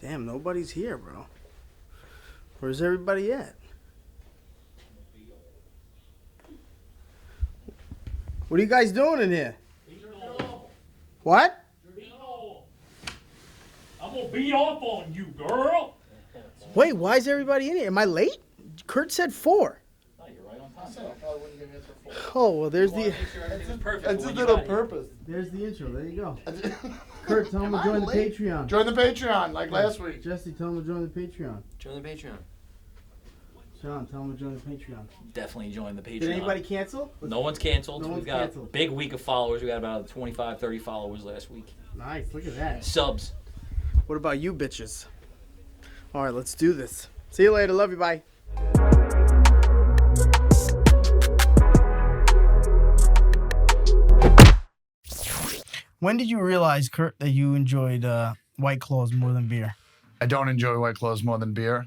Damn, nobody's here, bro. Where's everybody at? What are you guys doing in here? What? I'm gonna beat off on you, girl. Wait, why is everybody in here? Am I late? Kurt said 4. Oh, you're right on time. Oh, well, there's the... I just did on purpose. There's the intro. There you go. Kurt, tell him to join the Patreon. Join the Patreon, like last week. Jesse, tell him to join the Patreon. Join the Patreon. Sean, tell him to join the Patreon. Definitely join the Patreon. Did anybody cancel? No one's canceled. No We've one's got canceled. a big week of followers. We got about 25, 30 followers last week. Nice, look at that. Subs. What about you bitches? All right, let's do this. See you later. Love you. Bye. When did you realize, Kurt, that you enjoyed White Claws more than beer? I don't enjoy White Claws more than beer.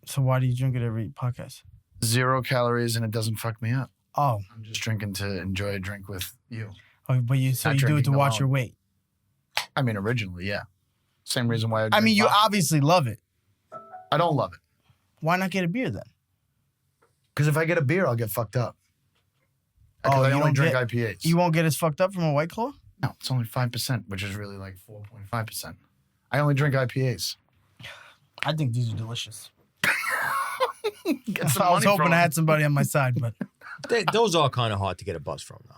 So why do you drink it every podcast? 0 calories and it doesn't fuck me up. Oh, I'm just drinking to enjoy a drink with you. but you Not do it to drinking watch alone. your weight. I mean, originally, yeah. Same reason why I mean, you obviously love it. I don't love it. Why not get a beer then? Because if I get a beer, I'll get fucked up. Because I you only don't drink get- IPAs. You won't get as fucked up from a White Claw? No, it's only 5%, which is really like 4.5%. I only drink IPAs. I think these are delicious. Get some I was money hoping from I them. had somebody on my side, but Those are kind of hard to get a buzz from, though.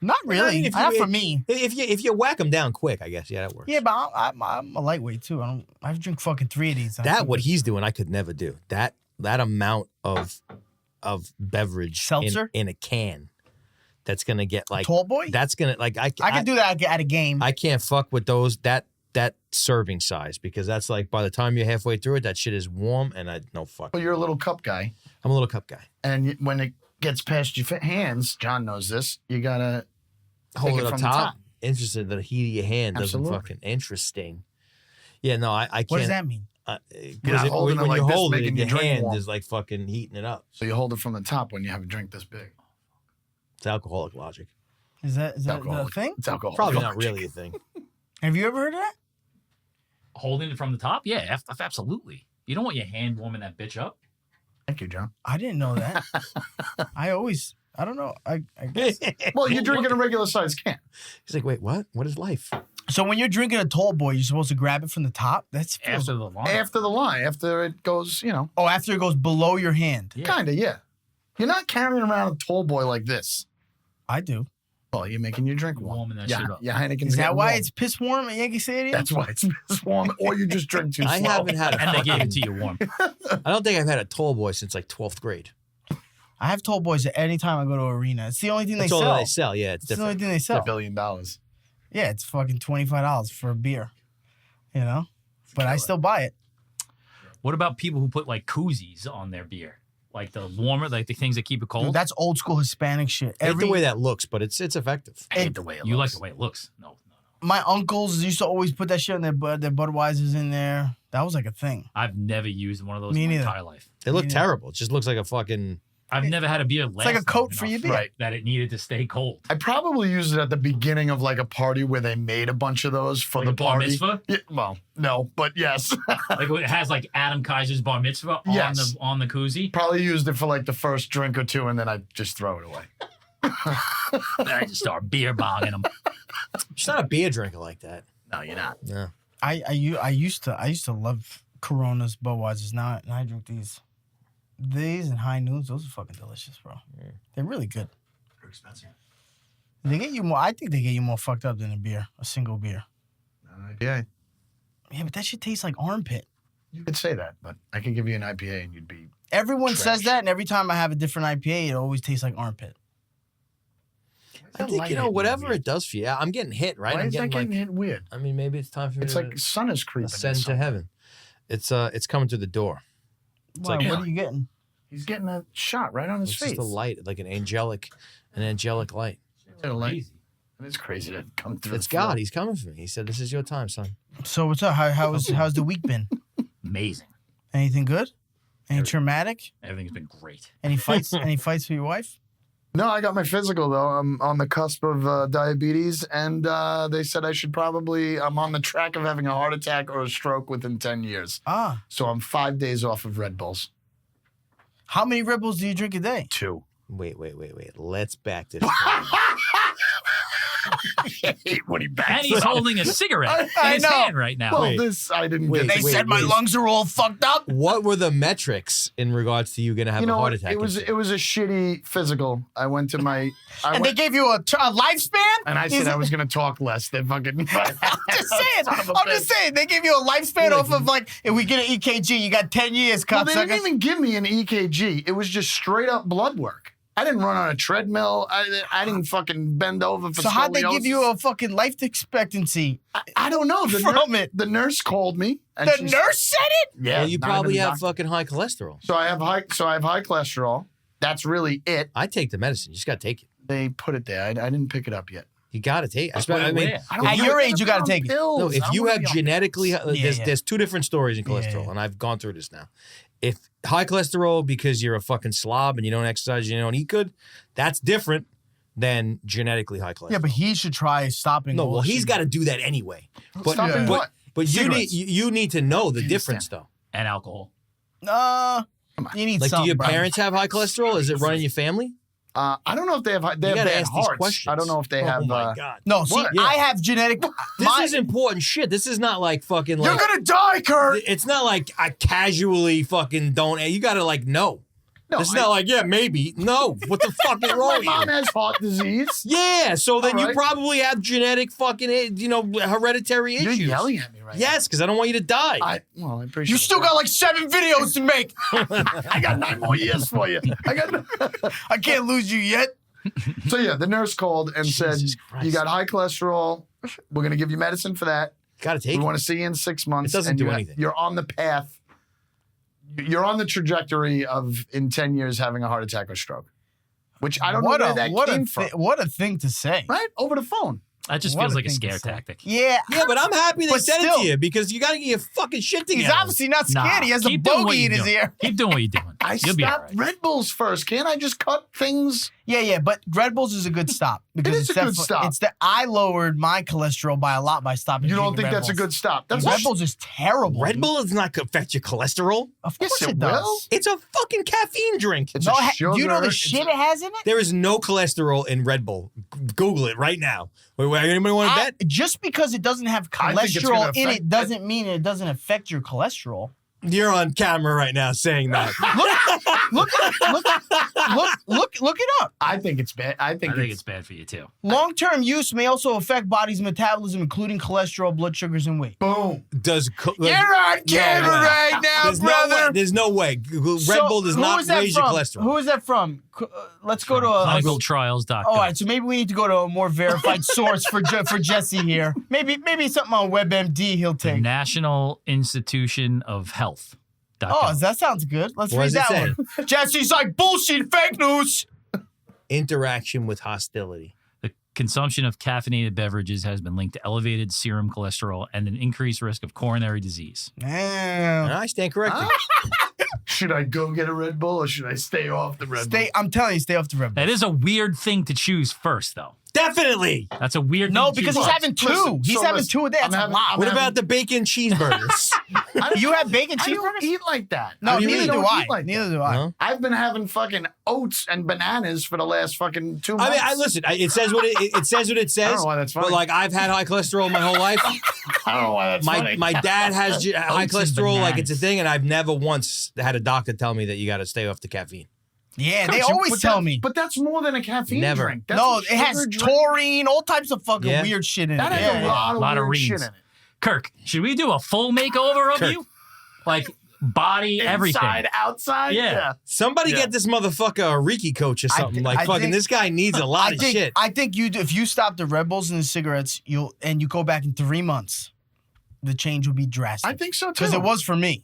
not really. I mean, if Not you- for me. If you whack them down quick, I guess, yeah, that works. Yeah, but I'm a lightweight too. I drink fucking 3 of these. and I That think what it's- he's doing, I could never do. That amount of beverage Seltzer? in a can, that's gonna get like Tall boy? That's gonna like I can do that at a game. I can't fuck with those that serving size because that's like by the time you're halfway through it, that shit is warm and I no fuck. Well, you're a little cup guy. I'm a little cup guy. And when it gets past your hands, John knows this, you got to Hold take it it up from top. the top. Interesting. The heat of your hand doesn't Absolutely. fucking interesting. Yeah, no, I can't. What does that mean? You're Because not holding when it you like this, hold it, making your your drink hand warm. is like fucking heating it up. So you hold it from the top when you have a drink this big. It's alcoholic logic. Is that It's the alcoholic. thing? It's alcohol. Probably not really a thing. Have you ever heard of that? Holding it from the top? Yeah, absolutely. You don't want your hand warming that bitch up. Thank you, John. I didn't know that. I don't know. I guess. Well, you're drinking a regular size can. He's like, wait, what? What is life? So when you're drinking a tall boy, you're supposed to grab it from the top? That's After the line. After the line, after it goes, Oh, after it goes below your hand. Yeah. kind of, yeah. You're not carrying around a tall boy like this. I do. Well, you're making your drink warm. Warming that yeah, shit up. Yeah, Heineken's Is that getting why warm. it's piss warm at Yankee Stadium? That's why it's warm, or you just drink too slow. I haven't had a And they gave it fucking, to you warm. I don't think I've had a tall boy since like 12th grade. I have tall boys at any time I go to an arena. It's the only thing That's they all sell. they sell. Yeah, it's It's the only different. thing they $1 sell. billion. Yeah, it's fucking $25 for a beer. You know? But I still buy it. What about people who put like koozies on their beer? Like the warmer, like the things that keep it cold? Dude, that's old school Hispanic shit. I hate the way that looks, but it's effective. I hate the way it you like looks. the way it looks. No. My uncles used to always put that shit in their Budweisers in there. That was like a thing. I've never used one of those Me in my neither. entire life. They look Yeah. terrible. It just looks like a fucking. I've never had a beer last like a coat long for your enough beer. Right. that it needed to stay cold. I probably used it at the beginning of like a party where they made a bunch of those for Like the a bar party. mitzvah? Yeah, well, no, but yes. Like it has like Adam Kaiser's bar mitzvah Yes. on the koozie. Probably used it for like the first drink or two and then I just throw it away. Then I just start beer bogging them. She's not a beer drinker like that. No, you're not. No. I used to love Coronas, Budweisers. Now I drink these. These and high noons, those are fucking delicious, bro. Yeah. They're really good. They're expensive. They get you more. I think they get you more fucked up than a single beer. Yeah, Yeah, but that shit tastes like armpit. you could say that, but I could give you an IPA and you'd be. Everyone says Trash. that, and every time I have a different IPA, it always tastes like armpit. I think, whatever it does for you. I'm getting hit, right? Why I'm is that getting getting hit weird? I mean, maybe it's time for me It's to like sun is creeping. ascend to heaven. It's coming through the door. Why, like- what are you getting? He's getting a shot right on his It's face. just a light, like an angelic light. Crazy. And it's crazy to come through. It's the floor. God. He's coming for me. He said, "This is your time, son." So what's up? How's the week been? Amazing. Anything good? Any traumatic? Everything's been great. Any fights? Any fights with your wife? No, I got my physical though. I'm on the cusp of diabetes, and they said I'm on the track of having a heart attack or a stroke within 10 years. Ah. So I'm 5 days off of Red Bulls. How many Red Bulls do you drink a day? 2. Wait. Let's back this. I hate when he backs And he's up. holding a cigarette I in his know. hand right now. Well, Wait. this I didn't Wait, get. They to said my wait. lungs are all fucked up. What were the metrics in regards to you going to have You know, a heart attack? it was a shitty physical. I went to my. And they gave you a lifespan? and I said I was going to talk less. They fucking. I'm just saying. Son of a I'm just bitch. saying. They give you a lifespan off of like, if we get an EKG, you got 10 years, Well, they didn't cocksuckers. even give me an EKG. It was just straight up blood work. I didn't run on a treadmill. I didn't fucking bend over for So how'd they give scoliosis. you a fucking life expectancy? I don't know. from it? The nurse called me. And The she nurse said it? Yeah. Well, you not probably even a have doctor. fucking high cholesterol. So I have high cholesterol. That's really it. I take the medicine. You just got to take it. They put it there. I didn't pick it up yet. You got to take it. Put it I mean, where? I don't At wanna your get age, you gotta on take it. pills. no, if I you wanna have be on- genetically, yeah. there's two different stories in cholesterol, Yeah. and I've gone through this now. If high cholesterol because you're a fucking slob and you don't exercise, you don't eat good, that's different than genetically high cholesterol. Yeah, but he should try stopping. no, all well, the he's shit. got to do that anyway. But Stopping Yeah. what? but you Cigarettes. need to know the difference though. And alcohol. You need Like, do something, your bro. parents have high cholesterol? Is it running your family? I don't know if they have. They You have gotta bad ask these hearts. questions. I don't know if they have. Oh my god, No, see, What? Yeah. I have genetic. this is important shit. This is not like fucking You're like. gonna die, Kurt. It's not like I casually fucking don't. You got to like know. No, It's not like yeah maybe no. What the fuck is wrong my with you? mom has heart disease. Yeah, so then All you right. probably have genetic fucking hereditary You're issues. yelling at me right Yes, because I don't want you to die. now. I appreciate. You still got like 7 videos to make. I got 9 more years for you. I got. I can't lose you yet. So yeah, the nurse called and said, Jesus Christ. "You got high cholesterol. We're gonna give you medicine for that. Got to We take it. want to see you in 6 months. It doesn't and do you anything. You're on the path. You're on the trajectory of in 10 years having a heart attack or stroke, which I don't know where that came from. What a thing to say. Right over the phone. That just What feels a like a thing to scare say. tactic. Yeah. Yeah, but I'm happy they But said it still- to you because you got to get your fucking shit together. He's obviously not scared. He has a keep doing what bogey in you're his doing. ear. Keep doing what you're doing. I You'll be all stopped right. Red Bulls first. Can't I just cut things? Yeah, but Red Bulls is a good stop because is it's a good stop. It's that I lowered my cholesterol by a lot by stopping. You don't drinking think Red that's a Bulls. good stop? That's Red Bulls is terrible. Red dude. Bull does not affect your cholesterol. Of Yes, course it it does. will. It's a fucking caffeine drink. It's No, a do you know sugar, the it's shit a- it has in it? There is no cholesterol in Red Bull. Google it right now. Wait, anybody want to bet? Just because it doesn't have I think it's gonna cholesterol in affect it doesn't mean it doesn't affect your cholesterol. You're on camera right now saying that. Look it up. I think it's bad. I think it's bad for you too. Long-term use may also affect body's metabolism, including cholesterol, blood sugars, and weight. boom. You're on camera way. right now, There's brother. no way. There's no way. Red So, Bull does who not is that raise your from? cholesterol. Who is that from? Let's go to a. Clinicaltrials.com. All right, so maybe we need to go to a more verified source for Jesse here. Maybe something on WebMD he'll The take. National Institution of Health. Oh, that sounds good. Let's What read does it that one. Jesse's like bullshit, fake news. Interaction with hostility. The consumption of caffeinated beverages has been linked to elevated serum cholesterol and an increased risk of coronary disease. Damn. I stand corrected. Should I go get a Red Bull or should I stay off the Red Bull? I'm telling you, stay off the Red Bull. That is a weird thing to choose first, though. Definitely. That's a weird No, thing to because choose he's first. having two. Listen, He's so having listen, two a day. That's I'm a having- lot. I'm What having- about the bacon cheeseburgers? You have bacon I don't cheeseburgers? eat like that. No, really neither do don't I. eat like Neither that. do I. No? I've been having fucking oats and bananas for the last fucking 2 months. I mean, listen. It says what it says. What it I says. don't know why that's funny. But like, I've had high cholesterol my whole life. I don't know why that's funny. My dad has high Oats and cholesterol. Like it's a bananas. thing, and I've never once had a doctor tell me that you got to stay off the caffeine. Yeah, Coach, they always but tell that- me. But that's more than a caffeine Never. drink. That's No, a it has sugar drink. taurine, all types of fucking Yeah. weird shit in That it. has Yeah, a lot of Lot of weird shit reams. in it. Kirk, should we do a full makeover of Kirk. you? Like body, everything. Inside, outside. Yeah. Somebody Yeah. get this motherfucker a Reiki coach or something. I fucking think- this guy needs a lot of shit. I think if you stop the Red Bulls and the cigarettes, you go back in 3 months, the change will be drastic. I think so too. Because it was for me.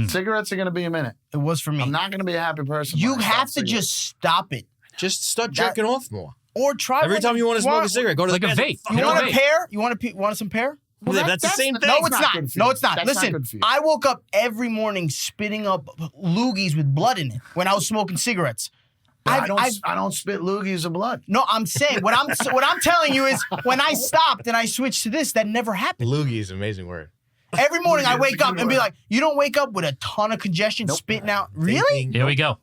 Cigarettes are going to be a minute. It was for me. I'm not going to be a happy person. You when I have stop to cigarettes. just stop it. Just start jerking off more. Or try Every like- time you want to smoke a cigarette, go to Like the a bathroom. vape. You Hit a want a vape. pear? You want some pear? Well, that's the same thing. No, that's it's not. good for No, you. it's not. That's Listen, good for you. I woke up every morning spitting up loogies with blood in it when I was smoking cigarettes. I don't spit loogies of blood. No, I'm saying what I'm telling you is when I stopped and I switched to this, that never happened. Loogie is an amazing word. Every morning I Loogie is wake a up good and be word. like, you don't wake up with a ton of congestion spitting out. Really? Vaping, Here we go.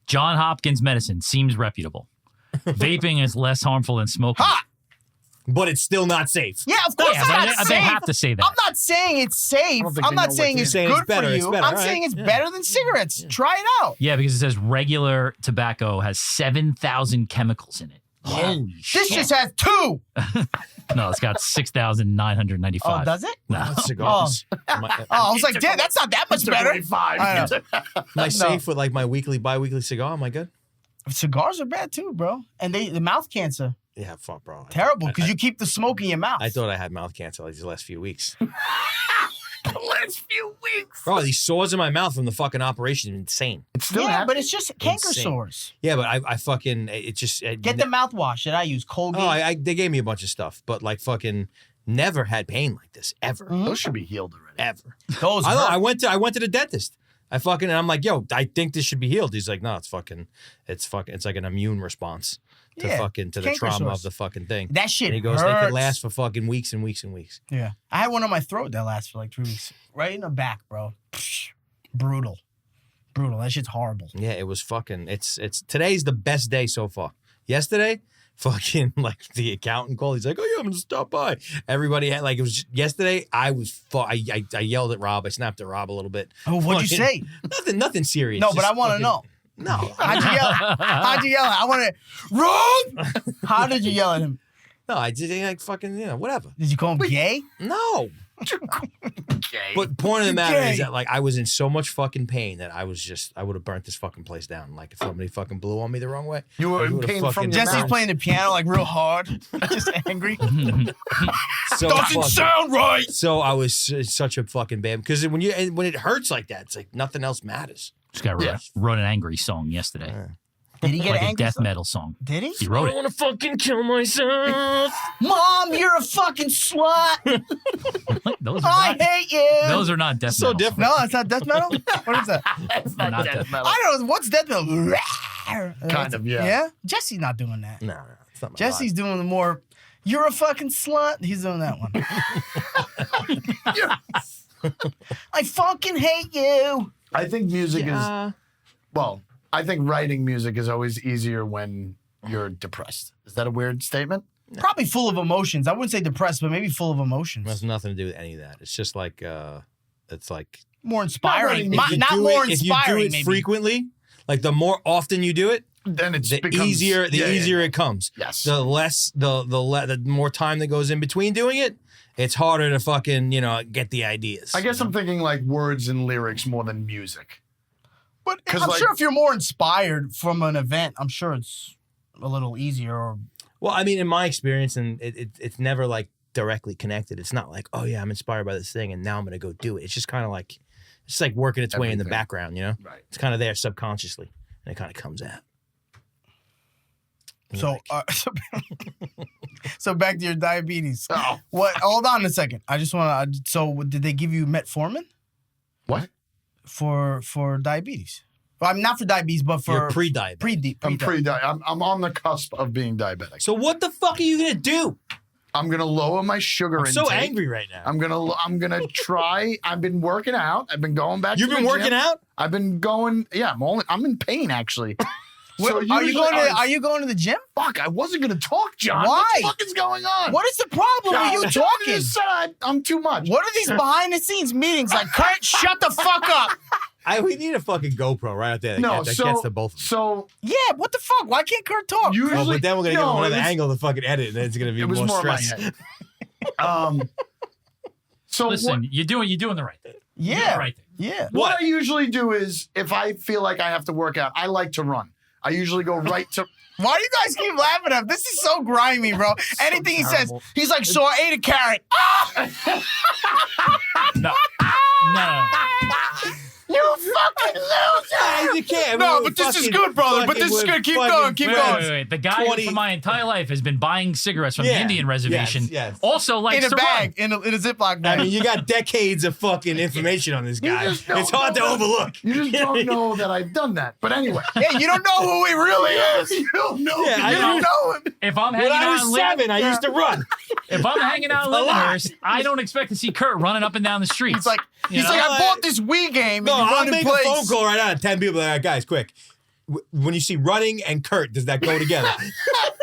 John Hopkins medicine seems reputable. Vaping is less harmful than smoking. Ha! but it's still not safe. Yeah, of course Yeah, it's but not they safe. have to say that. I'm not saying it's safe. don't think I'm they not know saying what's it's in it. good It's better, for it's you. better, I'm right? saying it's Yeah. better than cigarettes. Try it out. Yeah, because it says regular tobacco has 7,000 chemicals in it. Holy This shit. just has 2. No, it's got 6,995. Oh, does it? No. Cigars. Am Oh, I was like, damn, that's not that much better. 25. I know. Am I safe with like my weekly, bi-weekly cigar? Am I good? Cigars are bad too, bro. And the mouth cancer, Yeah, fuck, bro. terrible because you keep the smoke in your mouth. I thought I had mouth cancer like these last few weeks. The last few weeks. Bro, these sores in my mouth from the fucking operation, insane. It's still yeah, happening. but it's just canker Insane. sores. Yeah, but I fucking, it just. Get the mouthwash that I use, Colgate. Oh, they gave me a bunch of stuff, but like fucking never had pain like this, ever. Those should be healed already. Ever. Those I know, hurt. I went to the dentist. And I'm like, yo, I think this should be healed. He's like, no, it's like an immune response to Yeah, to the canker trauma sores. of the fucking thing. That shit And he goes, hurts. they could last for fucking weeks and weeks and weeks. Yeah. I had one on my throat that lasted for like 3 weeks. Right in the back, bro. Psh, brutal. Brutal. That shit's horrible. Yeah, it was fucking, it's today's the best day so far. Yesterday, fucking like the accountant called. He's like, oh yeah, I'm gonna stop by. Everybody had like, it was yesterday. I yelled at Rob. I snapped at Rob a little bit. Oh, what'd you say? Nothing serious. No, but just I want to fucking- know. No. How'd you yell? How'd you yell? I want to. Rob! How did you yell at him? No, I did like fucking, whatever. Did you call him gay? No. Okay. But point of the matter is Gay. that like I was in so much fucking pain that I would have burnt this fucking place down. Like if somebody fucking blew on me the wrong way. You were I in would've pain from fucking- your Jesse's mouth. playing the piano like real hard. Just angry. So Doesn't fucking- sound right. So I was such a fucking bad because when it hurts like that, it's like nothing else matters. This guy wrote an angry song yesterday. Did he get Like a angry? death metal song. Did he? He wrote it. want to fucking kill myself. Mom, you're a fucking slut. Those are I not, hate you. those are not death So metal different. No, it's not death metal. What is that? That's Not not death death metal. I don't know. What's death metal? Kind of, yeah. Yeah? Jesse's not doing that. No, it's not my Jesse's doing the more, you're a fucking slut. He's doing that one. I fucking hate you. I think music vibe. is, well, I think writing music is always easier when you're depressed. Is that a weird statement? Probably full of emotions. I wouldn't say depressed, but maybe full of It emotions. has nothing to do with any of that. It's just like it's like More inspiring. If if Not you do more it, if inspiring, you do it maybe. frequently, like the more often you do it, Then it's the becomes, easier yeah, easier it comes. Yes. The less the more time that goes in between doing it, it's harder to fucking get the ideas. I guess I'm thinking like words and lyrics more than music. But 'Cause, I'm like- sure if you're more inspired from an event, I'm sure it's a little easier. Or Well, I mean, in my experience, and it's never like directly connected. It's not like, oh yeah, I'm inspired by this thing, and now I'm gonna go do it. It's just kind of like it's like working its way in the Everything. background. Right. It's kind of there subconsciously, and it kind of comes out. And so, like, so back to your diabetes. Oh. What? Hold on a second. I just want to. So, did they give you metformin What? for diabetes? Well, I'm not for diabetes, but for you're pre-diabetic. I'm I'm on the cusp of being diabetic. So what the fuck are you gonna do? I'm gonna lower my sugar I'm intake. so angry right now. I'm gonna try. I've been working out. I've been going back. You've to been the working gym. out? I've been going. Yeah, I'm in pain actually. So Are you usually- going to? Are you going to the gym? Fuck! I wasn't gonna talk, John. Why? What the fuck is going on? What is the problem John, with you John talking? just said I'm too much. What are these behind the scenes meetings like? Kurt, shut the fuck up. We need a fucking GoPro right out there. No, that so gets to both of them. so Yeah, what the fuck? Why can't Kurt talk? usually, Oh, but then we're gonna no, give him it another was- angle to fucking edit, and then it's gonna be It was more more in my stress. head. So Listen, what, you're doing the right thing. You're doing Yeah, the right thing. yeah. what I usually do is if I feel like I have to work out, I like to run. I usually go right to. Why do you guys keep laughing at him? This is so grimy, bro. Anything he says, terrible. he's like, so I ate a carrot. No. No. You fucking loser. You can't. No, but this is good, brother. But this is good. Keep going. Keep going. Wait. The guy who for my entire life has been buying cigarettes from the Indian reservation. Yes. Also likes In a to bag, run. in a Ziploc bag. I mean, you got decades of fucking information on this guy. just don't It's hard to know. overlook. You just don't know that I've done that. But anyway. Yeah, you don't know who he really is. You don't know. Yeah, you I don't know him. If I'm When hanging I out in was 7, I used to run. if I'm hanging out in a lot. Lindenhurst, I don't expect to see Kurt running up and down the streets. He's like, I bought this Wii game. No, and you I'll run in make place. a phone call right now to 10 people. Like, guys, quick. When you see running and Kurt, does that go together?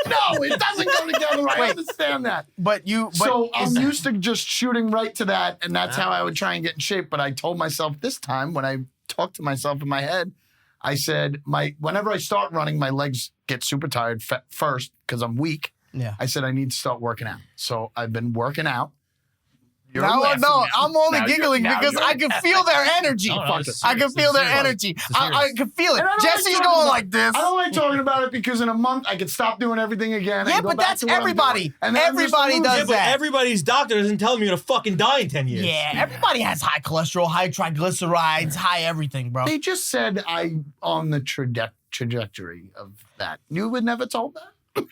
No, it doesn't go together. I Wait. understand that. But So I'm used to just shooting right to that, and that's how I would try and get in shape. But I told myself this time, when I talked to myself in my head, I said, whenever I start running, my legs get super tired first because I'm weak. Yeah. I said I need to start working out. So I've been working out. You're No, laughing no, now. I'm only Now giggling you're- now because you're- I can feel their energy. No, Fuck it's it. I can serious. feel their It's serious. energy. It's I serious. can feel it. And I don't Jesse's like going talking like this. I don't like talking about it because in a month I could stop doing everything again. Yeah, and go but back that's to what I'm everybody. doing. And then I'm just a Everybody loser. does Yeah, but that. everybody's doctor doesn't tell me you're going to fucking die in 10 years. Yeah, everybody has high cholesterol, high triglycerides, high everything, bro. They just said I'm on the trajectory of that. You would never told that?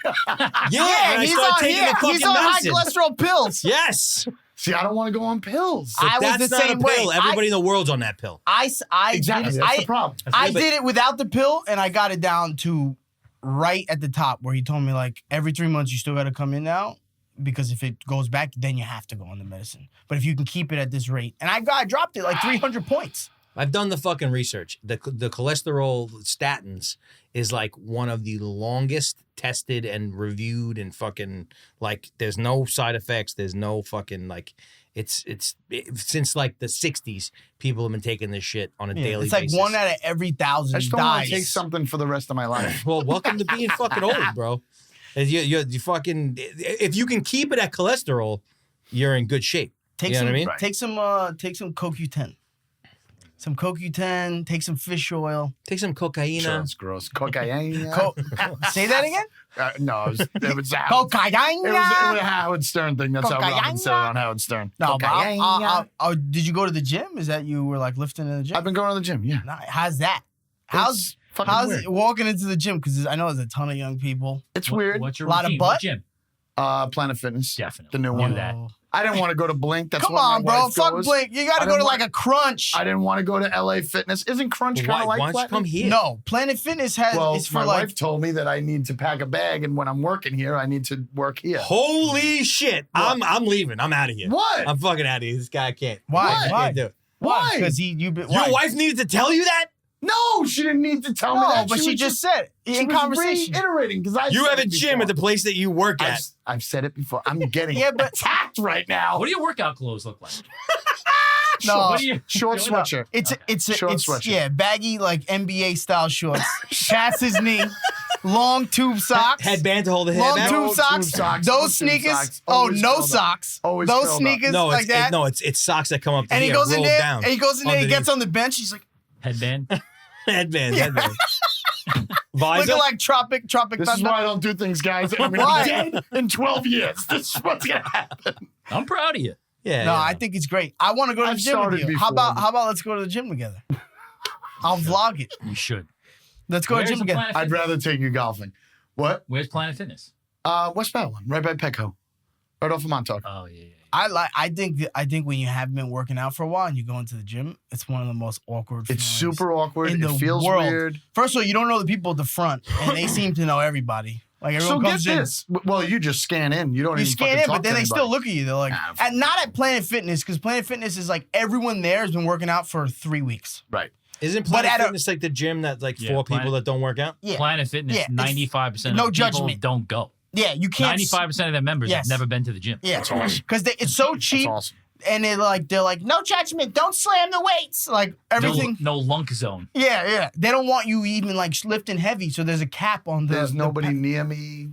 Yeah, and I he's started on, taking the fucking he's on high medicine. cholesterol pills. Yes. See, I don't want to go on pills. I was That's the not same a pill. way. Everybody in the world's on that pill. Exactly. Did, That's the problem. I did it without the pill, and I got it down to right at the top where he told me, like, every 3 months you still got to come in now because if it goes back, then you have to go on the medicine. But if you can keep it at this rate, and I dropped it like 300 points. I've done the fucking research. The cholesterol statins is like one of the longest tested and reviewed and fucking like there's no side effects. There's no fucking like it's since like the 60s people have been taking this shit on a daily It's like basis. 1 out of every 1,000 I just don't want dies. to take something for the rest of my life. Well, welcome to being fucking old, bro. You fucking if you can keep it at cholesterol, you're in good shape. Take You know some, what I mean? Take some CoQ10. Some CoQ10. Take some fish oil. Take some cocaine. Sure, it's gross. Cocaine. Say that again. No, it was Cocaine. It was a Howard Stern thing. That's how Robin said it on Howard Stern. No, but Cocaine. did you go to the gym? Is that you were like lifting in the gym? I've been going to the gym, yeah. Nah, how's that? How's fucking weird. it walking into the gym? Because I know there's a ton of young people. It's weird. What's your Lot of routine? butt? What gym? Planet Fitness. Definitely. The new Knew one. that. I didn't want to go to Blink. That's Come what on, my bro. wife Fuck goes. Blink. You got to I go to didn't like a Crunch. I didn't want to go to LA Fitness. Isn't Crunch kind of like Why don't you Platinum? come here? No, Planet Fitness Well, is for my like. wife told me that I need to pack a bag, and when I'm working here, I need to work here. Holy shit! I'm leaving. I'm out of here. What? I'm fucking out of here. This guy can't. Why? I Why? can't do it. Why? Because you. Why? Your wife needed to tell you that? No, she didn't need to tell me No, that. but she was just said it she in was conversation. reiterating because I You said have a it gym before. at the place that you work at. I've said it before. I'm getting Yeah, but- attacked right now. What do your workout clothes look like? No, What do you? Short No, no. sweatshirt. It's Short it's sweatshirt. yeah, baggy like NBA style shorts, past his knee, long tube socks, Headband to hold the long head back? No tube socks, tube socks, those no tube sneakers. socks. Oh, Always no filled up. socks. Always Those filled up. sneakers No, like that. it's socks that come up to And he here, goes in rolled there. down And he goes in there. He underneath. gets on the bench. He's like Headband. Headband. Visor. looking like Tropic This is Thunder. why I don't do things, guys. I'm going Why? to be dead in 12 years. This is what's going to happen. I'm proud of you. yeah. No, yeah. I think it's great. I want to go to the I've gym with started you. before. How about let's go to the gym together? I'll vlog it. You should. Let's go to the Where's gym the together. Planet I'd Fitness? rather take you golfing. What? Where's Planet Fitness? West Babylon, right by Petco. Right off of Montauk. Oh yeah. I think when you have been working out for a while and you go into the gym, it's one of the most awkward It's feelings super awkward. in It the feels world. weird. First of all, you don't know the people at the front, and they seem to know everybody. Like So everyone get comes in, this. Well, you just scan in. You don't you even scan fucking in, talk but then to they anybody. still look at you. They're like, Nah, not at Planet Fitness, because Planet Fitness is like everyone there has been working out for 3 weeks. Right. Isn't but Planet at a- Fitness like the gym that like Yeah, four people Planet- that don't work out? Yeah, Planet Fitness. Yeah, it's 95% no of people judgment. don't go. yeah, you can't. 95% of their members Yes. have never been to the gym. Yeah, because it's so cheap, That's awesome. and they're like, no judgment, don't slam the weights, like everything. No lunk zone. Yeah. They don't want you even like lifting heavy, so there's a cap on the. There's the nobody pa- near me.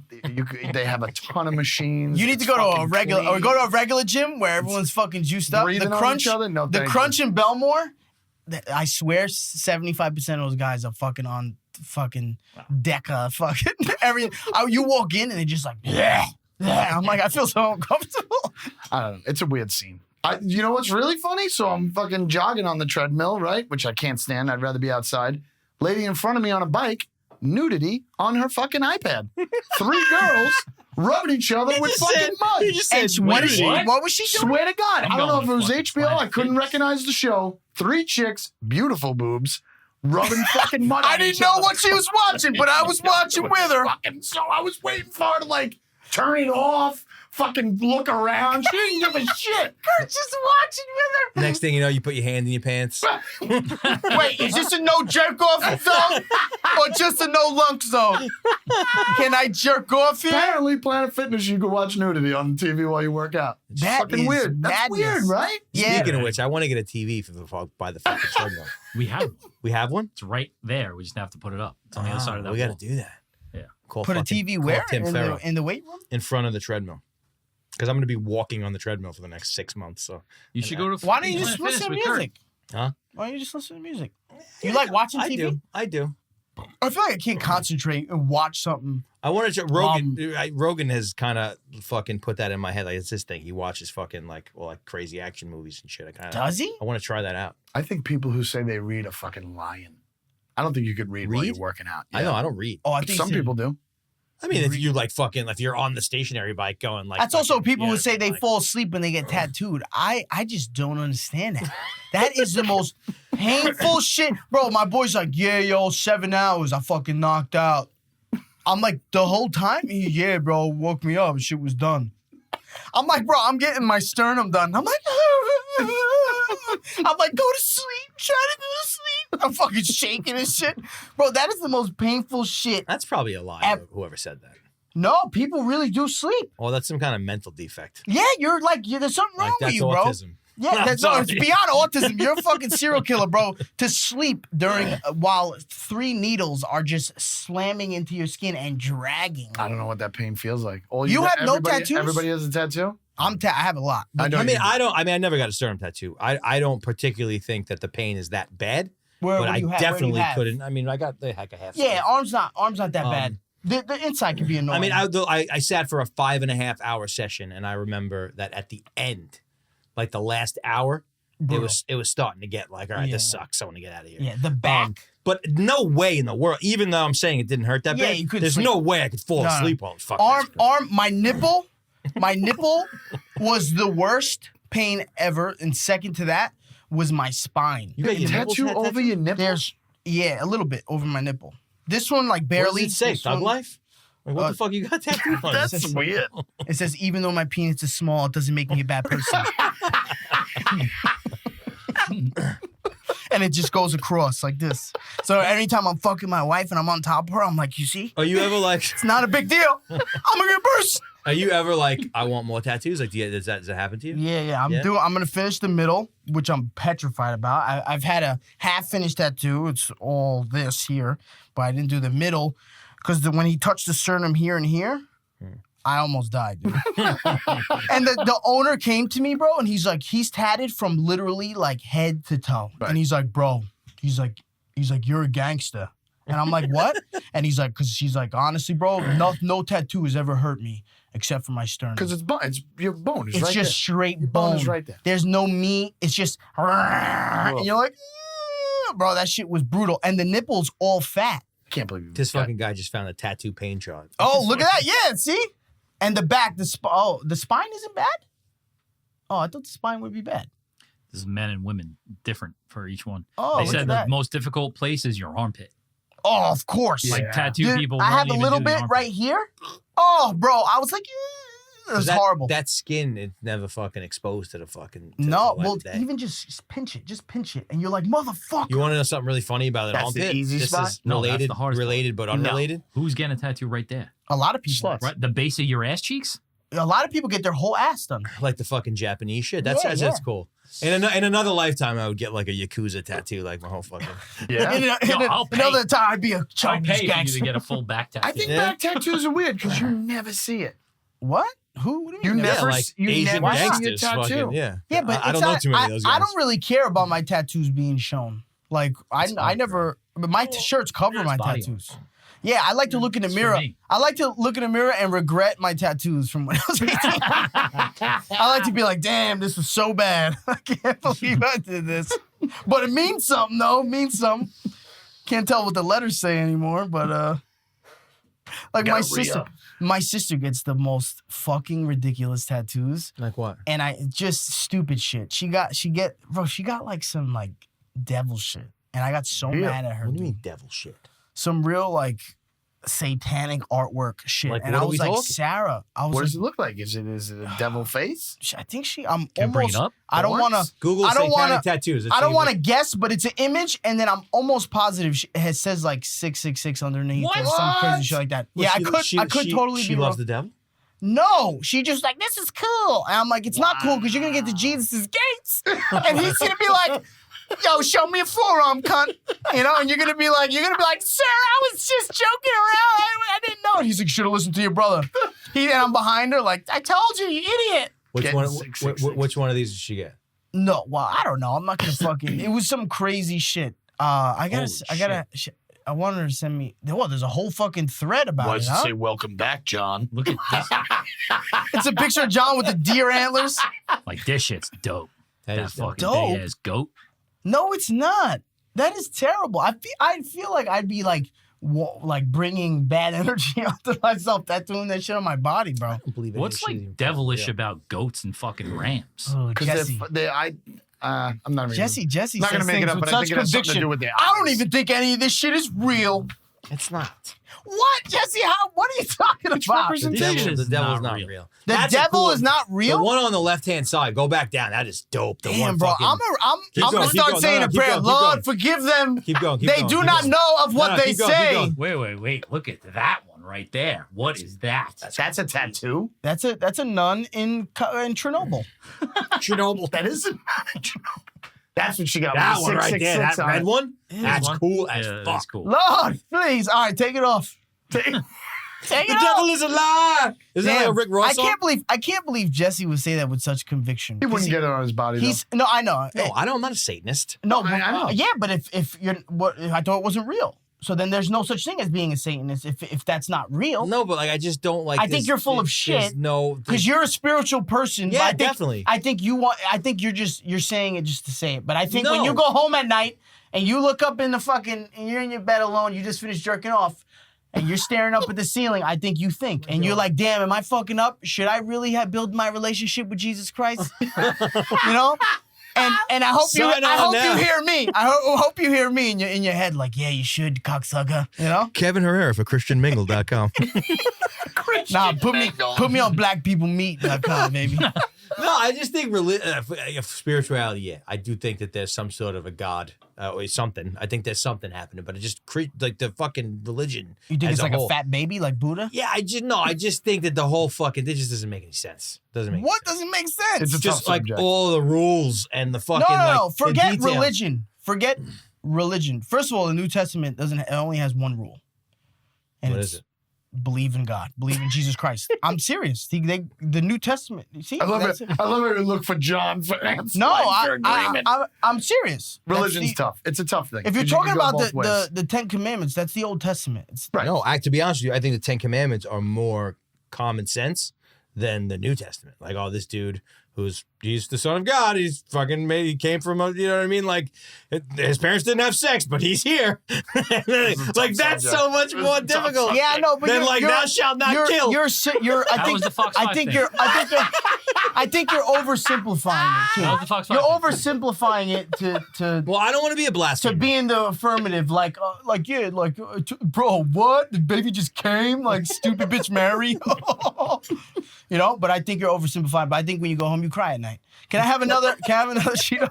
They have a ton of machines. You need to It's go to a fucking regular or clean. go to a regular gym where everyone's fucking juiced up. Breathing The on crunch, each other? No, the thank crunch in Belmore. I swear, 75% of those guys are fucking on fucking Deca, fucking everything. You walk in and they're just like, yeah. I'm like, I feel so uncomfortable. I don't know. It's a weird scene. You know what's really funny? So I'm fucking jogging on the treadmill, right? Which I can't stand. I'd rather be outside. Lady in front of me on a bike, nudity on her fucking iPad. 3 girls rubbing each other with fucking mud. You just said What nudity. was she doing? Swear to God. I don't know if it was fucking HBO. I Planet couldn't Fitness. recognize the show. 3 chicks, beautiful boobs, rubbing fucking mud I on didn't each know other. what she was watching, but I was watching with her. So I was waiting for her to like turn it off, fucking look around. She didn't give a shit. Kurt's just watching with Next thing you know, you put your hand in your pants. her. Wait, is this a no jerk off zone or just a no lunk zone? Can I jerk off here? Apparently, Planet Fitness, you can watch nudity on the TV while you work out. It's That fucking is weird. That's madness. weird, right? Yeah. Speaking of which, I want to get a TV for by the fucking treadmill. We have one. We have one? It's right there. We just have to put it up. It's on the other side of that We got wall. to do that. Yeah. Call Put a fucking- TV call where? Tim Farrow. In the weight room? In front of the treadmill. Because I'm going to be walking on the treadmill for the next 6 months. So You should go to Why don't you Planet just listen to Fitness with Kurt. music? Huh? Why don't you just listen to music? You like watching TV? I do. I feel like I can't concentrate and watch something. I wanted to. Rogan has kind of fucking put that in my head. Like it's his thing. He watches fucking like crazy action movies and shit. Does he? I want to try that out. I think people who say they read are fucking lying. I don't think you could read while Read? you're working out. I know. I don't read. Oh, I think Some people do. I mean, if you like fucking, if you're on the stationary bike going like. That's also fucking- people yeah, who say they like- fall asleep when they get tattooed. I just don't understand that. That is the most painful shit. Bro, my boy's like, yeah, yo, 7 hours. I fucking knocked out. I'm like, the whole time? Yeah, bro, woke me up. Shit was done. I'm like, bro, I'm getting my sternum done. I'm like, go to sleep. Try to go to sleep. I'm fucking shaking and shit. Bro, that is the most painful shit. That's probably a lie. Whoever said that. No, people really do sleep. Oh, that's some kind of mental defect. Yeah, there's something wrong Like with that's you, bro. autism. Yeah, I'm it's sorry. beyond autism. You're a fucking serial killer, bro. To sleep while 3 needles are just slamming into your skin and dragging. I don't know what that pain feels like. You have no everybody- tattoos? Everybody has a tattoo? I have a lot. I know. I mean, you do. I never got a sternum tattoo. I don't particularly think that the pain is that bad. Where But I you have? definitely Where do you have? couldn't. I mean, I got the heck of half. Yeah, arms not that bad. The inside can be annoying. I mean, I sat for a 5.5 hour session, and I remember that at the end, like the last hour, Brutal. it was starting to get like, all right, this Yeah. sucks. I want to get out of here. Yeah, the back. But no way in the world, even though I'm saying it didn't hurt that Yeah, bad, you couldn't there's sleep. no way I could fall No, no. asleep while it's fucking. My nipple was the worst pain ever, and second to that was my spine. You got your nipples Tattoo had over tattooed? your nipple? A little bit over my nipple. This one like What barely. does it say? This Thug one- life? Like, what the fuck you got tattooed on? That's weird. It says, even though my penis is small, it doesn't make me a bad person. And it just goes across like this. So anytime I'm fucking my wife and I'm on top of her, I'm like, you see? Are you ever like? It's not a big deal. I'm a good person. Are you ever like? I want more tattoos. Like, does that happen to you? Yeah. I'm gonna finish the middle, which I'm petrified about. I've had a half-finished tattoo. It's all this here, but I didn't do the middle because when he touched the sternum here and here, I almost died, dude. And the owner came to me, bro, and he's tatted from literally like head to toe. Right. And he's like, bro, he's like, you're a gangster. And I'm like, what? And he's like, because she's like, honestly, bro, no tattoo has ever hurt me except for my sternum. Because it's bone. It's your bone. It's It's right just there. straight Your bone. bone is right there. There's no meat. It's just, and you're like, bro, that shit was brutal. And the nipples all fat. Can't believe you. This fucking guy just found a tattoo pain chart. Oh, look at that. Yeah, see? And the back, the spine isn't bad? Oh, I thought the spine would be bad. This is men and women, different for each one. Oh, They look said at the that. most difficult place is your armpit. Oh, of course. Like tattoo Dude, people. I won't have a even little do the bit armpit. right here. Oh, bro, I was like, it was horrible. That skin is never fucking exposed to the fucking. to No, the light well, of day. even just pinch it. And you're like, motherfucker. You want to know something really funny about an That's the armpit? easy this spot? is No, that's related, the hardest part. related but unrelated. Who's getting a tattoo right there? A lot of people. Sluts. Right, the base of your ass cheeks. A lot of people get their whole ass done. Like the fucking Japanese shit. That's Yeah, that's cool. In another lifetime, I would get like a Yakuza tattoo, like my whole fucking. Yeah. I'll pay. Another time, I'd be a I'll Chinese pay for you gangster. to get a full back tattoo. I think Yeah. back tattoos are weird because you never see it. What? Who? What do you You mean? never Yeah, like you Asian never see a gangsters. tattoo. Fucking, yeah. Yeah, but I it's don't know not- too many of those guys. I don't really care about my tattoos being shown. Like I never. But my shirts cover It's my body tattoos. Yeah, I like to look in the It's for mirror. me. I like to look in the mirror and regret my tattoos from when I was 18. I like to be like, damn, this was so bad. I can't believe I did this. But it means something, though. It means something. Can't tell what the letters say anymore, but like my sister gets the most fucking ridiculous tattoos. Like what? And just stupid shit. She got like some like devil shit. And I got so mad at her. What do you dude. mean devil shit? Some real like satanic artwork shit. Like, and what I are we was like, talking? Sarah, What does it look like? Is it a devil face? I think I'm Can bring almost. it up? I don't want to. Google I don't satanic wanna- tattoos. I don't want to guess, but it's an image, and then I'm almost positive it says like 666 underneath or some crazy shit like that. Yeah, I could totally She be loves wrong. the devil. No, she just like, this is cool. And I'm like, it's not cool because you're going to get to Jesus' gates. And he's going to be like, yo, show me a forearm, cunt. You know, and you're going to be like, sir, I was just joking around. I didn't know. And he's like, you should have listened to your brother. And I'm behind her like, I told you, you idiot. Which one? 666. Which one of these did she get? No, well, I don't know. I'm not going to fucking, it was some crazy shit. I wanted her to send me, well, there's a whole fucking thread about Why it, does huh? it say welcome back, John? Look at this. It's a picture of John with the deer antlers. Like, this shit's dope. That is dope. fucking big ass goat. No, it's not. That is terrible. I feel like I'd be like bringing bad energy onto myself, tattooing that shit on my body, bro. I don't believe any of What's this shit is even like devilish real. about goats and fucking rams? Oh, Because Jesse. I'm not even. Jesse not gonna says make it things up, with but I such think it has something to conviction. do with the I don't eyes. even think any of this shit is real. It's not. What, Jesse? What are you talking about? The representation is devil's not not real. real. The That's a devil cool- is not The real. one on the left-hand side. Go back down. That is dope. The Damn, one bro. fucking. I'm Keep gonna going, keep start going. saying No, a keep prayer. going, keep Lord, going. forgive them. Keep going. Keep They going, do keep not going. know of what No, they keep going, keep say. going. Wait. Look at that one right there. What is that? That's a tattoo. That's a nun in Chernobyl. Chernobyl. That isn't Chernobyl. That's what she got. That with one the right there. 666 That on red it. one. That's one? cool as Yeah, fuck. that's cool. Lord, please. All right, take it off. Take The it off. devil is a lie. Is that like a Damn, Rick Ross song? I can't believe Jesse would say that with such conviction. He wouldn't get it on his body. He's no, I know. No, I don't. I'm not a Satanist. No, I know. yeah, but if you're what I thought it wasn't real. So then there's no such thing as being a Satanist if that's not real. No, but like I just don't like. I think you're full of there's shit. No, Because you're a spiritual person. Yeah, but I think, definitely. I think you're saying it just to say it. But I think when No. you go home at night and you look up in the fucking and you're in your bed alone, you just finished jerking off, and you're staring up at the ceiling, I think you think. And you're like, damn, am I fucking up? Should I really have built my relationship with Jesus Christ? You know? And I hope Sign on now. you hear me. I hope you hear me in your head, like, yeah, you should, cocksucker. You know? Kevin Herrera for ChristianMingle.com. Nah, put me on blackpeoplemeet.com, baby. No, I just think spirituality. Yeah, I do think that there's some sort of a God or something. I think there's something happening, but it just like the fucking religion. You think as it's like whole. a fat baby, like Buddha? Yeah, I just think that the whole fucking it just doesn't make any sense. Doesn't make What doesn't make sense? It's a just tough like subject. all the rules and the fucking No. like, Forget the detail. religion. Forget religion. First of all, the New Testament it only has one rule. And What it's is it? believe in God. Believe in Jesus Christ. I'm serious. The New Testament. You see? I love That's it. I love it. Look for John for answer. No, for agreement. I'm serious. That's Religion's the- tough. It's a tough thing. If you're 'cause you talking can go about both ways. the Ten Commandments, that's the Old Testament. It's, Right. No, to be honest with you, I think the Ten Commandments are more common sense than the New Testament. Like, oh, this dude he's the son of God. He came from, you know what I mean? Like, his parents didn't have sex, but he's here. Like, that's so much more difficult. yeah, I know, but Then, you're, like, you're, thou shalt not you're, kill. I think you're oversimplifying it too. That was the Fox You're 5 oversimplifying it to Well, I don't want to be a to blasphemer. be in the affirmative, bro, what? The baby just came, like stupid bitch Mary. You know, but I think you're oversimplifying. But I think when you go home, you cry at night. Can I have another Cheeto?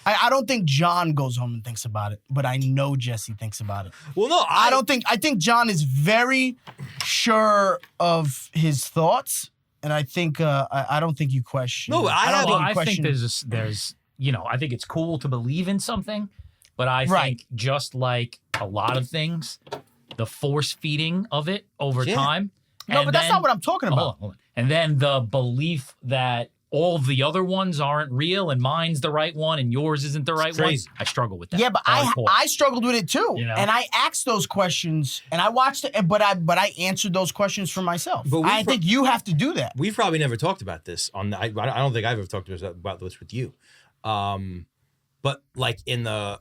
I don't think John goes home and thinks about it, but I know Jesse thinks about it. Well, no, I think John is very sure of his thoughts, and I think I don't think you question. No, I don't have- you I think question- there's I think it's cool to believe in something, but I Right. think just like a lot of things, the force feeding of it over Yeah. time. No, and but that's then- not what I'm talking about. Hold on. And then the belief that all of the other ones aren't real and mine's the right one and yours isn't the right one. crazy. I struggle with that. Yeah, but Hardcore. I struggled with it too, You know? and I asked those questions, and I watched it, but I answered those questions for myself. But I think you have to do that. We've probably never talked about this on the, I don't think I've ever talked about this with you. But like in the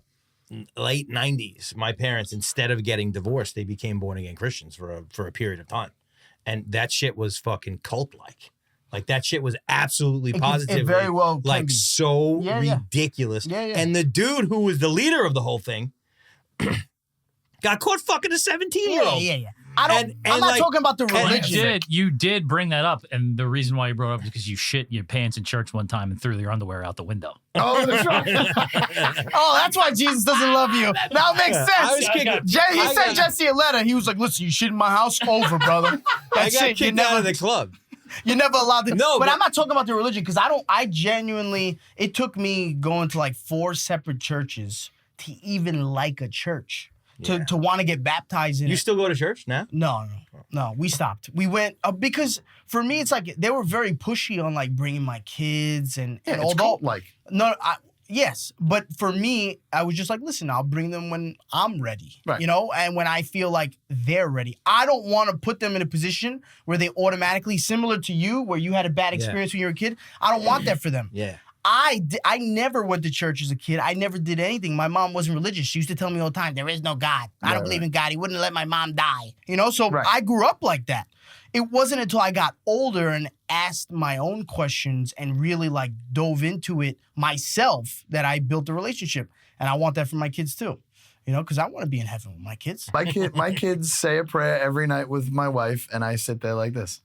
late 90s, my parents, instead of getting divorced, they became born again Christians for a period of time. And that shit was fucking cult-like. Like that shit was absolutely positively It very well can like be. so Yeah, yeah. ridiculous. Yeah, yeah. And the dude who was the leader of the whole thing got caught fucking a 17-year-old. Yeah. I'm not like- talking about the and religion. You did bring that up, and the reason why you brought it up is because you shit your pants in church one time and threw your underwear out the window. Oh, that's right. Oh, that's why Jesus doesn't love you. That makes sense. I was kicking- He sent Jesse a letter. He was like, "Listen, you shit in my house, over, brother. I That's got it. kicked out of the club. You're never allowed to." No, but but- I'm not talking about the religion because I genuinely. It took me going to like 4 separate churches to even like a church. To want to get baptized in You it. still go to church now? No, we stopped. We went because for me it's like they were very pushy on like bringing my kids and Yeah, it's although cult-like. yes, but for me I was just like, listen, I'll bring them when I'm ready, Right. you know, and when I feel like they're ready. I don't want to put them in a position where they automatically, similar to you, where you had a bad experience when you were a kid. I don't want that for them. Yeah. I never went to church as a kid. I never did anything. My mom wasn't religious. She used to tell me all the time, there is no God. I don't believe in God. He wouldn't let my mom die. You know, so I grew up like that. It wasn't until I got older and asked my own questions and really like dove into it myself that I built a relationship. And I want that for my kids too. You know, because I want to be in heaven with my kids. My kids say a prayer every night with my wife, and I sit there like this.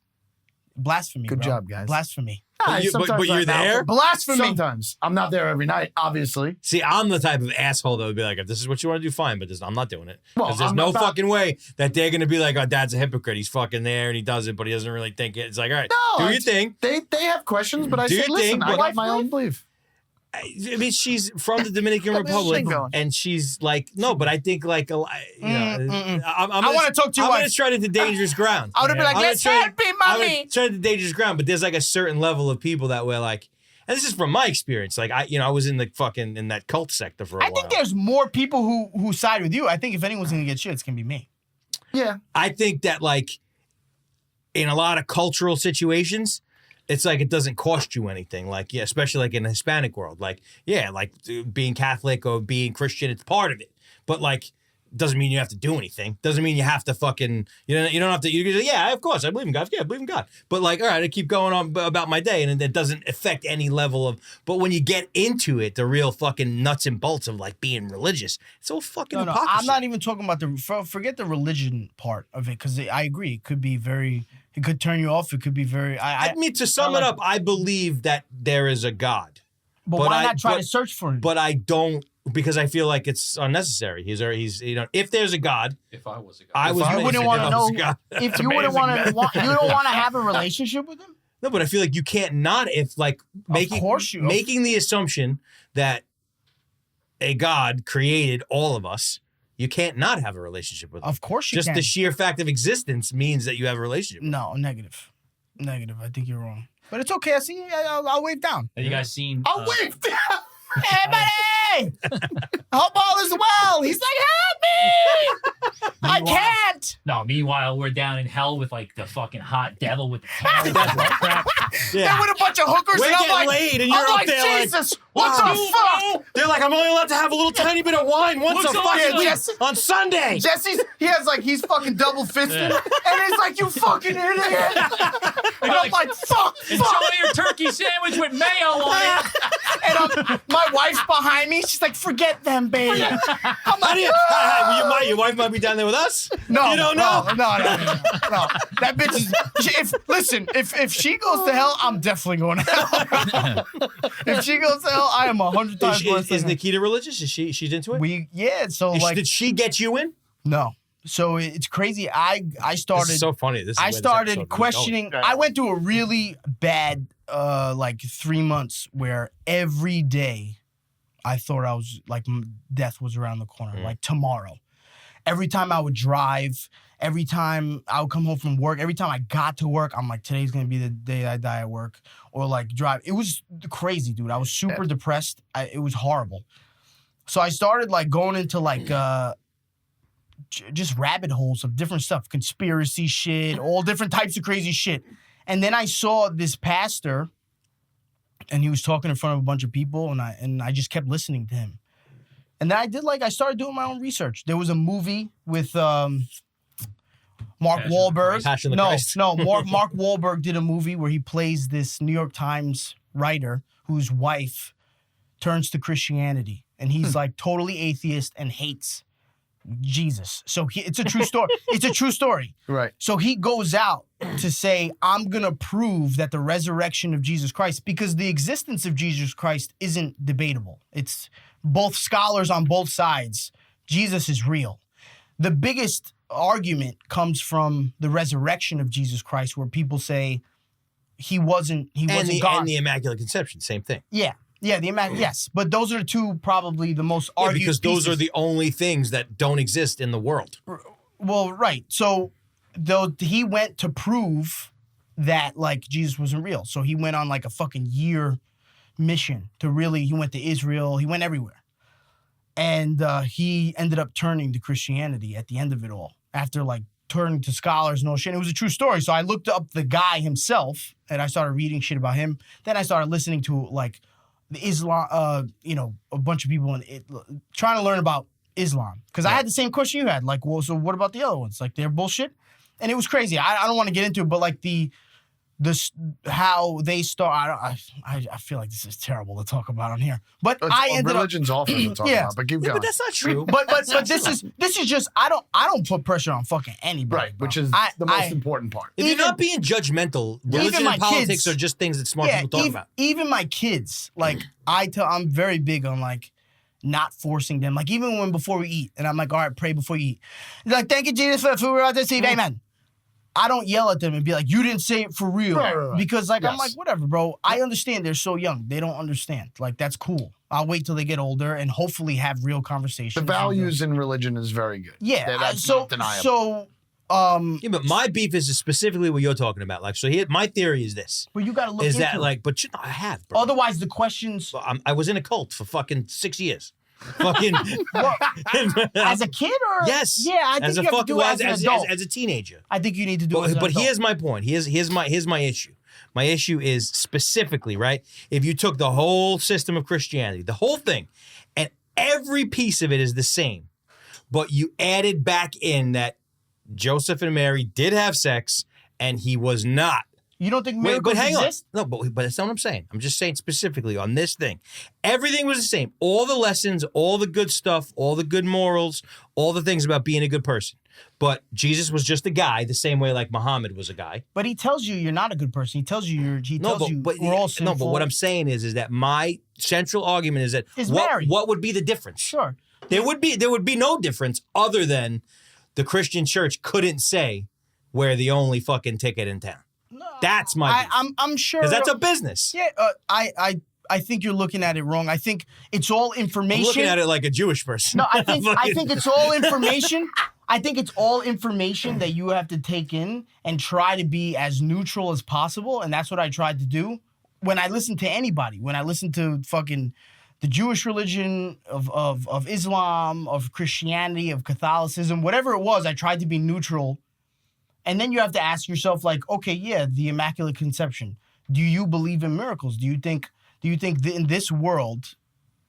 Blasphemy. Good bro. job, guys. Blasphemy. But Sometimes you're I'm out there? Blasphemy. Sometimes. I'm not there every night, obviously. See, I'm the type of asshole that would be like, if this is what you want to do, fine, but I'm not doing it. Well, Because there's I'm no about- fucking way that they're going to be like, oh, dad's a hypocrite. He's fucking there and he does it, but he doesn't really think it. It's like, all right, No, do your it's- thing. They have questions, but I Do say, your listen, thing, I but- got my own belief. I mean, she's from the Dominican Where's Republic, she going? and she's like, no, but I think like, you know, I wanna talk to your I'm going wife. to tread into dangerous ground. I would have been like, I'm let's gonna happy, I'm mommy. gonna tread into dangerous ground, but there's like a certain level of people that were like, and this is from my experience. Like I was in the fucking in that cult sector for a while. I think there's more people who side with you. I think if anyone's gonna get shit, it's gonna be me. Yeah. I think that like in a lot of cultural situations, it's like it doesn't cost you anything. Like, yeah, especially like in the Hispanic world. Like, yeah, like being Catholic or being Christian, it's part of it. But like, doesn't mean you have to do anything. Doesn't mean you have to fucking, you don't have to, you can say, yeah, of course, I believe in God. Yeah, I believe in God. But like, all right, I keep going on about my day and it doesn't affect any level of, but when you get into it, the real fucking nuts and bolts of like being religious, it's all fucking No, hypocrisy. I'm not even talking about forget the religion part of it because I agree. It could be it could turn you off. It could be very. I mean, to sum it up, I believe that there is a God. But But why I- not try but- to search for him? But I don't, because I feel like it's unnecessary. He's you know, if there's a God, If I was a guy. I was. you amazing wouldn't if want to there was know a God. if you wouldn't want to. You don't want to have a relationship with him. No, but I feel like you can't not if like course you- making the assumption that a God created all of us. You can't not have a relationship with him. Of course you Just can. the sheer fact of existence means that you have a relationship. No, negative. I think you're wrong. But it's okay. I see. I'll wave down. Have you guys seen? I'll wave down. Hey, buddy! Hope all is well. He's like, help me! I can't. No, meanwhile, we're down in hell with like the fucking hot devil with the camera. That's what crap. They're with a bunch of hookers, We're and I'm getting like, laid, and you're I'm up like, there Jesus, like, what wow. the fuck? They're like, I'm only allowed to have a little tiny bit of wine once a Looks fucking awesome. week Yes. on Sunday. He's fucking double fisted, Yeah. and he's like, you fucking idiot. And I'm like, fuck. Enjoy your turkey sandwich with mayo on it. And my wife's behind me. She's like, forget them, baby. I'm How like, do you, your wife might be down there with us? no, You don't know? No. That bitch is. If she goes to hell, I'm definitely going to hell. If she goes to hell, I am 100 times worse Is than her. Nikita religious? She's into it? So like Did she get you in? no. So it's crazy. I started. This is so funny. This is I where this episode started was questioning. going. I went through a really bad, like 3 months where every day I thought I was like death was around the corner, like tomorrow. every time I would drive, every time I would come home from work, every time I got to work, I'm like, today's going to be the day I die at work. Or like drive. It was crazy, dude. I was super depressed. It was horrible. So I started like going into like just rabbit holes of different stuff, conspiracy shit, all different types of crazy shit. And then I saw this pastor, and he was talking in front of a bunch of people, and I just kept listening to him. And then I started doing my own research. There was a movie with Mark Wahlberg. Passion of the Christ. Mark Wahlberg did a movie where he plays this New York Times writer whose wife turns to Christianity. And he's like totally atheist and hates Jesus. So it's a true story. It's a true story. Right. So he goes out to say, I'm going to prove that the resurrection of Jesus Christ, because the existence of Jesus Christ isn't debatable. It's both scholars on both sides. Jesus is real. The biggest argument comes from the resurrection of Jesus Christ, where people say he wasn't God. And the Immaculate Conception, same thing. Yeah. Yeah, yes. But those are two probably the most argued because those are the only things that don't exist in the world. Well, right. So he went to prove that like Jesus wasn't real. So he went on like a fucking year mission he went to Israel. He went everywhere. And he ended up turning to Christianity at the end of it all. After like turning to scholars and all shit. It was a true story. So I looked up the guy himself and I started reading shit about him. Then I started listening to like the Islam, a bunch of people trying to learn about Islam. Because I had the same question you had. Like, well, so what about the other ones? Like, they're bullshit? And it was crazy. I don't want to get into it, but like how they start. I feel like this is terrible to talk about on here. But religion's awful to talk about. But keep going. But that's not true. But this is just I don't put pressure on fucking anybody. Right, bro. which is the most important part. If you're not being judgmental, religion and politics are just things that smart people talk about. Even my kids, like I'm very big on like not forcing them. Like even before we eat, and I'm like, all right, pray before you eat. They're like, thank you, Jesus, for the food we're about to receive. Amen. I don't yell at them and be like, you didn't say it for real. Right. Because like, I'm like, whatever, bro. I understand they're so young. They don't understand. Like, that's cool. I'll wait till they get older and hopefully have real conversations. The values in religion is very good. Yeah. That's not deniable. So, yeah, but my beef is specifically what you're talking about. Like, so my theory is this. Well, you got to look into that it. like, but I have, bro. Otherwise, the questions. I was in a cult for fucking 6 years. Fucking as a kid or yes, yeah, I think you have to do it as an adult. As a teenager. I think you need to do it. But here's my point. Here's my issue. My issue is specifically right. If you took the whole system of Christianity, the whole thing, and every piece of it is the same, but you added back in that Joseph and Mary did have sex and he was not. You don't think miracles exist? No, but that's not what I'm saying. I'm just saying specifically on this thing. Everything was the same. All the lessons, all the good stuff, all the good morals, all the things about being a good person. But Jesus was just a guy, the same way like Muhammad was a guy. But he tells you you're not a good person. He tells you we're all sinful. No, but what I'm saying is that my central argument is that what would be the difference? Sure. There would be no difference other than the Christian church couldn't say we're the only fucking ticket in town. No, that's my. I'm sure because that's a business. Yeah, I think you're looking at it wrong. I think it's all information. I'm looking at it like a Jewish person. No, I think it's all information. I think it's all information that you have to take in and try to be as neutral as possible, and that's what I tried to do when I listened to anybody. When I listened to fucking the Jewish religion, of Islam, of Christianity, of Catholicism, whatever it was, I tried to be neutral. And then you have to ask yourself, like, okay, yeah, the Immaculate Conception. Do you believe in miracles? Do you think in this world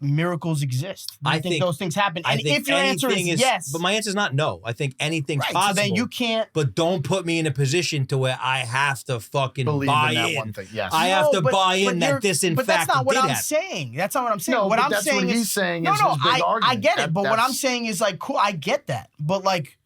miracles exist? Do you think those things happen? And if your answer is yes, but my answer is not no. I think anything's possible. So then you can't. But don't put me in a position to where I have to fucking buy in. One thing. Yes. I have to buy in that this in fact. But that's not what I'm happen. saying. That's not what I'm saying. No, what but I'm that's saying what is he's saying. No, is his big argument. I get it. But what I'm saying is like, cool. I get that. But like.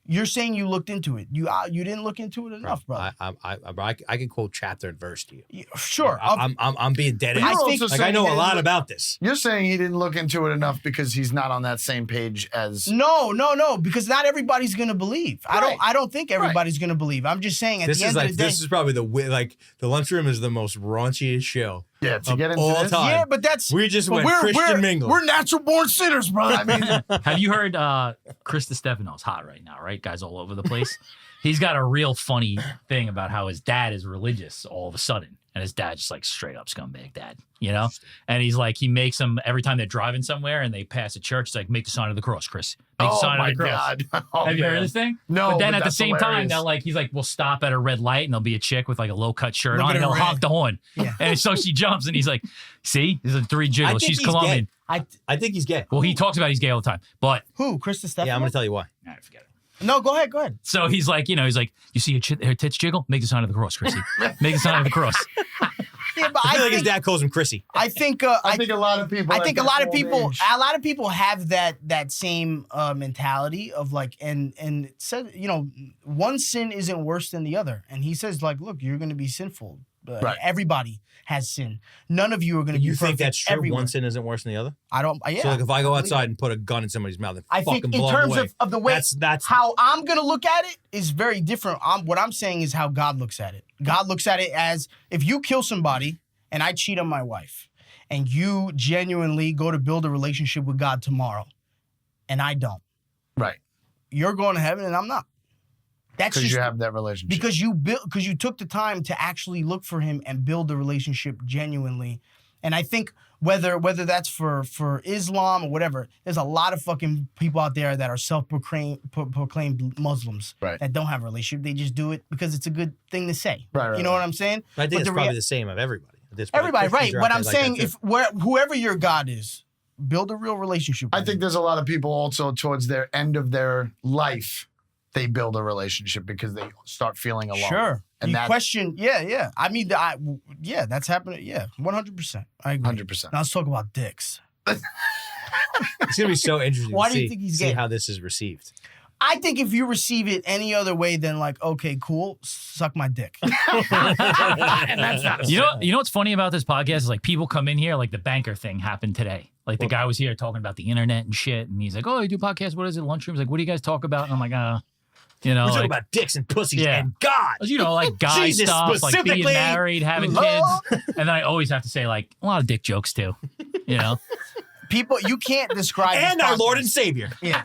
You're saying you looked into it. You didn't look into it enough, bro. I can quote chapter and verse to you. Yeah, sure. I'm being dead. I know a lot about this. You're saying he didn't look into it enough because he's not on that same page as. No. Because not everybody's gonna believe. Right. I don't think everybody's gonna believe. I'm just saying at the end of the day. This is probably the Lunchroom is the most raunchiest show Yeah, to get into all this. time. Yeah, but that's We just but went Christian mingle. We're natural born sinners, brother. I mean, Have you heard Chris DiStefano's hot right now, right? Guy's all over the place. He's got a real funny thing about how his dad is religious all of a sudden. And his dad's just like straight up scumbag dad, you know? And he's like, he makes them every time they're driving somewhere and they pass a church, it's like, make the sign of the cross, Chris. Make the sign of the cross. God. Oh, Have you heard man. of this thing? No, But then but at the that's same time, hilarious. they'll like, he's like, we'll stop at a red light and there'll be a chick with like a low cut shirt Look on at and her he'll red. honk the horn. Yeah. And so she jumps and he's like, see, this is a 3 I jiggle. think She's he's Colombian. gay. I think he's gay. Well, he talks about he's gay all the time. But, who? Krista Stefano? Yeah, I'm going to tell you why. nah, forget it. No, go ahead. Go ahead. So he's like, you know, he's like, you see her tits jiggle? Make the sign of the cross, Chrissy. Make the sign of the cross. Yeah, but I feel I like his think, dad calls him Chrissy. I think I think a lot of people. I at think a that lot of old people age- have that same mentality of like and it said, you know, one sin isn't worse than the other. And he says like, look, you're going to be sinful. Right. Everybody has sin. None of you are going to be You perfect. think that's true? Everywhere. One sin isn't worse than the other? I don't. Yeah. So like if I go believe outside it. and put a gun in somebody's mouth and I fucking think in blow terms them away, of the way that's how I'm going to look at it is very different. What I'm saying is how God looks at it. God looks at it as if you kill somebody and I cheat on my wife and you genuinely go to build a relationship with God tomorrow and I don't. Right. You're going to heaven and I'm not. That's Because just you have that relationship. because you took the time to actually look for him and build a relationship genuinely. And I think whether that's for Islam or whatever, there's a lot of fucking people out there that are proclaimed Muslims Right. that don't have a relationship. They just do it because it's a good thing to say. Right, You know what I'm saying? I think But it's the probably rea- the same of everybody. There's probably Everybody, right? Christians are What out I'm there like saying, that, too. whoever your God is, build a real relationship. I with think him. there's a lot of people also towards their end of their life, they build a relationship because they start feeling alone. Sure. And you that- question, yeah. I mean, that's happening. Yeah, 100%. I agree. 100%. Now let's talk about dicks. It's gonna be so interesting. Why to do you see- think he's see gay? how this is received? I think if you receive it any other way than like, okay, cool, suck my dick. And that's not a You know what's funny about this podcast is like people come in here, like the banker thing happened today. Like the guy was here talking about the internet and shit, and he's like, "Oh, you do podcasts? What is it? Lunchroom?" He's like, "What do you guys talk about?" And I'm like, you know, We're talking like, about dicks and pussies Yeah. and God. you know, like guy Jesus, stuff, like being specifically. married, having kids, and then I always have to say like a lot of dick jokes too. You know, People, you can't describe. And this our Lord podcast. and Savior. Yeah.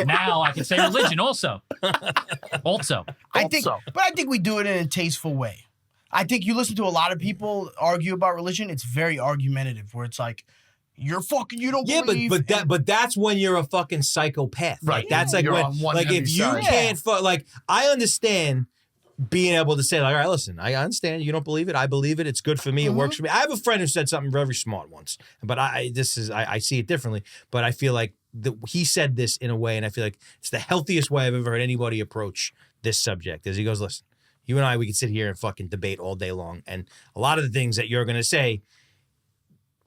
now I can say religion also. I think, Also. but I think we do it in a tasteful way. I think you listen to a lot of people argue about religion. It's very argumentative, where it's like, you're fucking, you don't Yeah, believe. but that's when you're a fucking psychopath. Right. Like, that's like You're when on one like heavy if you side. can't like I understand being able to say like, all right, listen, I understand you don't believe it. I believe it. It's good for me. It works for me. I have a friend who said something very smart once, but I see it differently. But I feel like he said this in a way, and I feel like it's the healthiest way I've ever heard anybody approach this subject. Is he goes, listen, you and I, we could sit here and fucking debate all day long, and a lot of the things that you're gonna say,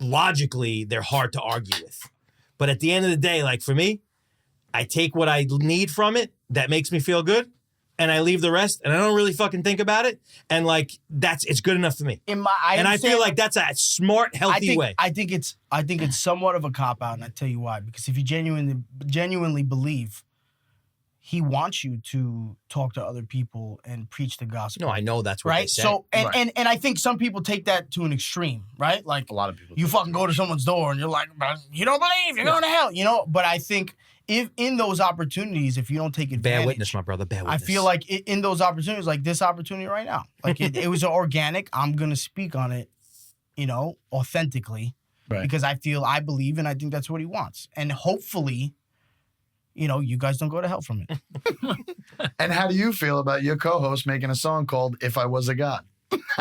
logically, they're hard to argue with. But at the end of the day, like for me, I take what I need from it that makes me feel good, and I leave the rest, and I don't really fucking think about it. And like it's good enough for me. I feel understand- like that's a smart, healthy way. I think it's somewhat of a cop out, and I tell you why. Because if you genuinely believe he wants you to talk to other people and preach the gospel. No, I know that's what they Right. say. So Right. and I think some people take that to an extreme, right? Like A lot of people. you fucking go to someone's door and you're like, you don't believe, you're going to hell, you know? But I think if in those opportunities, if you don't take advantage, Bear witness, my brother. Bear I witness. feel like in those opportunities, like this opportunity right now, like it was organic. I'm gonna speak on it, you know, authentically, Right. because I believe, and I think that's what he wants, and hopefully, you know, you guys don't go to hell from it. And how do you feel about your co-host making a song called "If I Was a God"?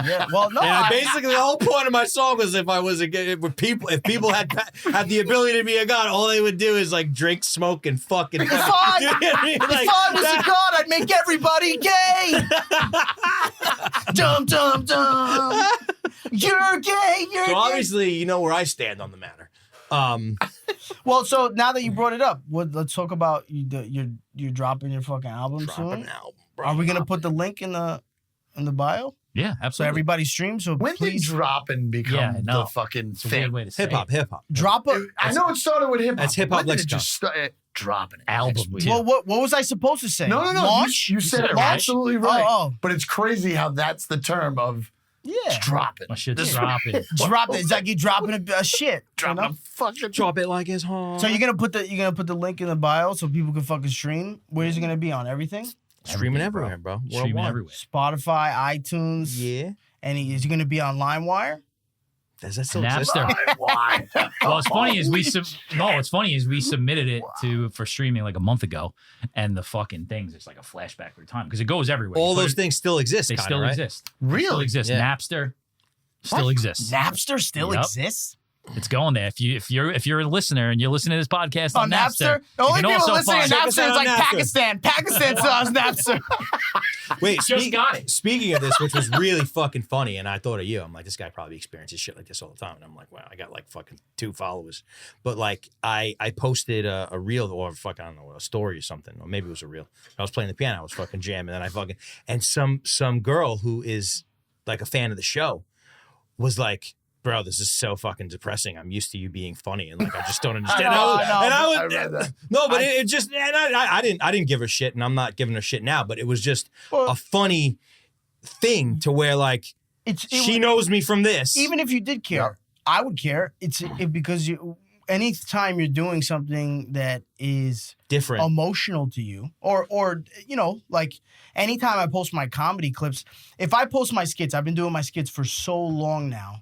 Yeah. Well, no. Yeah, I- basically the whole point of my song was if people had the ability to be a god, all they would do is like drink, smoke, and fucking. If I was a god, I'd make everybody gay. Dum dum dum. You're gay. You're So gay. obviously, you know where I stand on the matter. Well, so now that you brought it up, let's talk about you're dropping your fucking album soon. Are we gonna put the link in the bio Yeah, so absolutely. everybody streams? So When did please dropping become Yeah, no. the fucking It's a weird thing? way to say Hip hop, it. hip hop. drop a. I know it started with hip hop. That's hip-hop When did it lexicon. just start dropping it? Album, next week? too. Well, what was I supposed to say? No. Launch? You said it right. absolutely right. Oh. But it's crazy how that's the term of Yeah. Drop it. My shit's dropping. Drop it. It's like you dropping a shit. Drop you know? a fucking. Drop it like it's hot. So you're gonna put the link in the bio so people can fucking stream. Where's it gonna be on? Everything? Streaming everywhere, bro. Streaming Worldwide. everywhere. Spotify, iTunes. Yeah. And is he gonna be on LimeWire? Does that still exist? Napster. Why? Well, what's funny is we submitted it for streaming like a month ago, and the fucking things, it's like a flashback through time because it goes everywhere. All You put those it- things still exist. They kinda, still right? exist. Really? Still exist. Yeah. Napster still exists. Napster still Yep. exists? It's going there. If you're a listener and you're listening to this podcast on Napster, The only you can people also listening to find- Napster is like Napster. Pakistan. Pakistan still has Napster. Wait, Just got it. Speaking of this, which was really fucking funny, and I thought of you. I'm like, this guy probably experiences shit like this all the time. And I'm like, wow, I got like fucking 2 followers. But like, I posted a reel or fuck, I don't know, a story or something, or maybe it was a reel. I was playing the piano, I was fucking jamming, and and some girl who is like a fan of the show was like, bro, this is so fucking depressing. I'm used to you being funny, and like I just don't understand. I read that. No, but it just, and I didn't give her shit, and I'm not giving her shit now. But it was just a funny thing to where like she knows me from this. Even if you did care, I would care. Because anytime you're doing something that is different. emotional to you, or you know, like anytime I post my comedy clips, if I post my skits, I've been doing my skits for so long now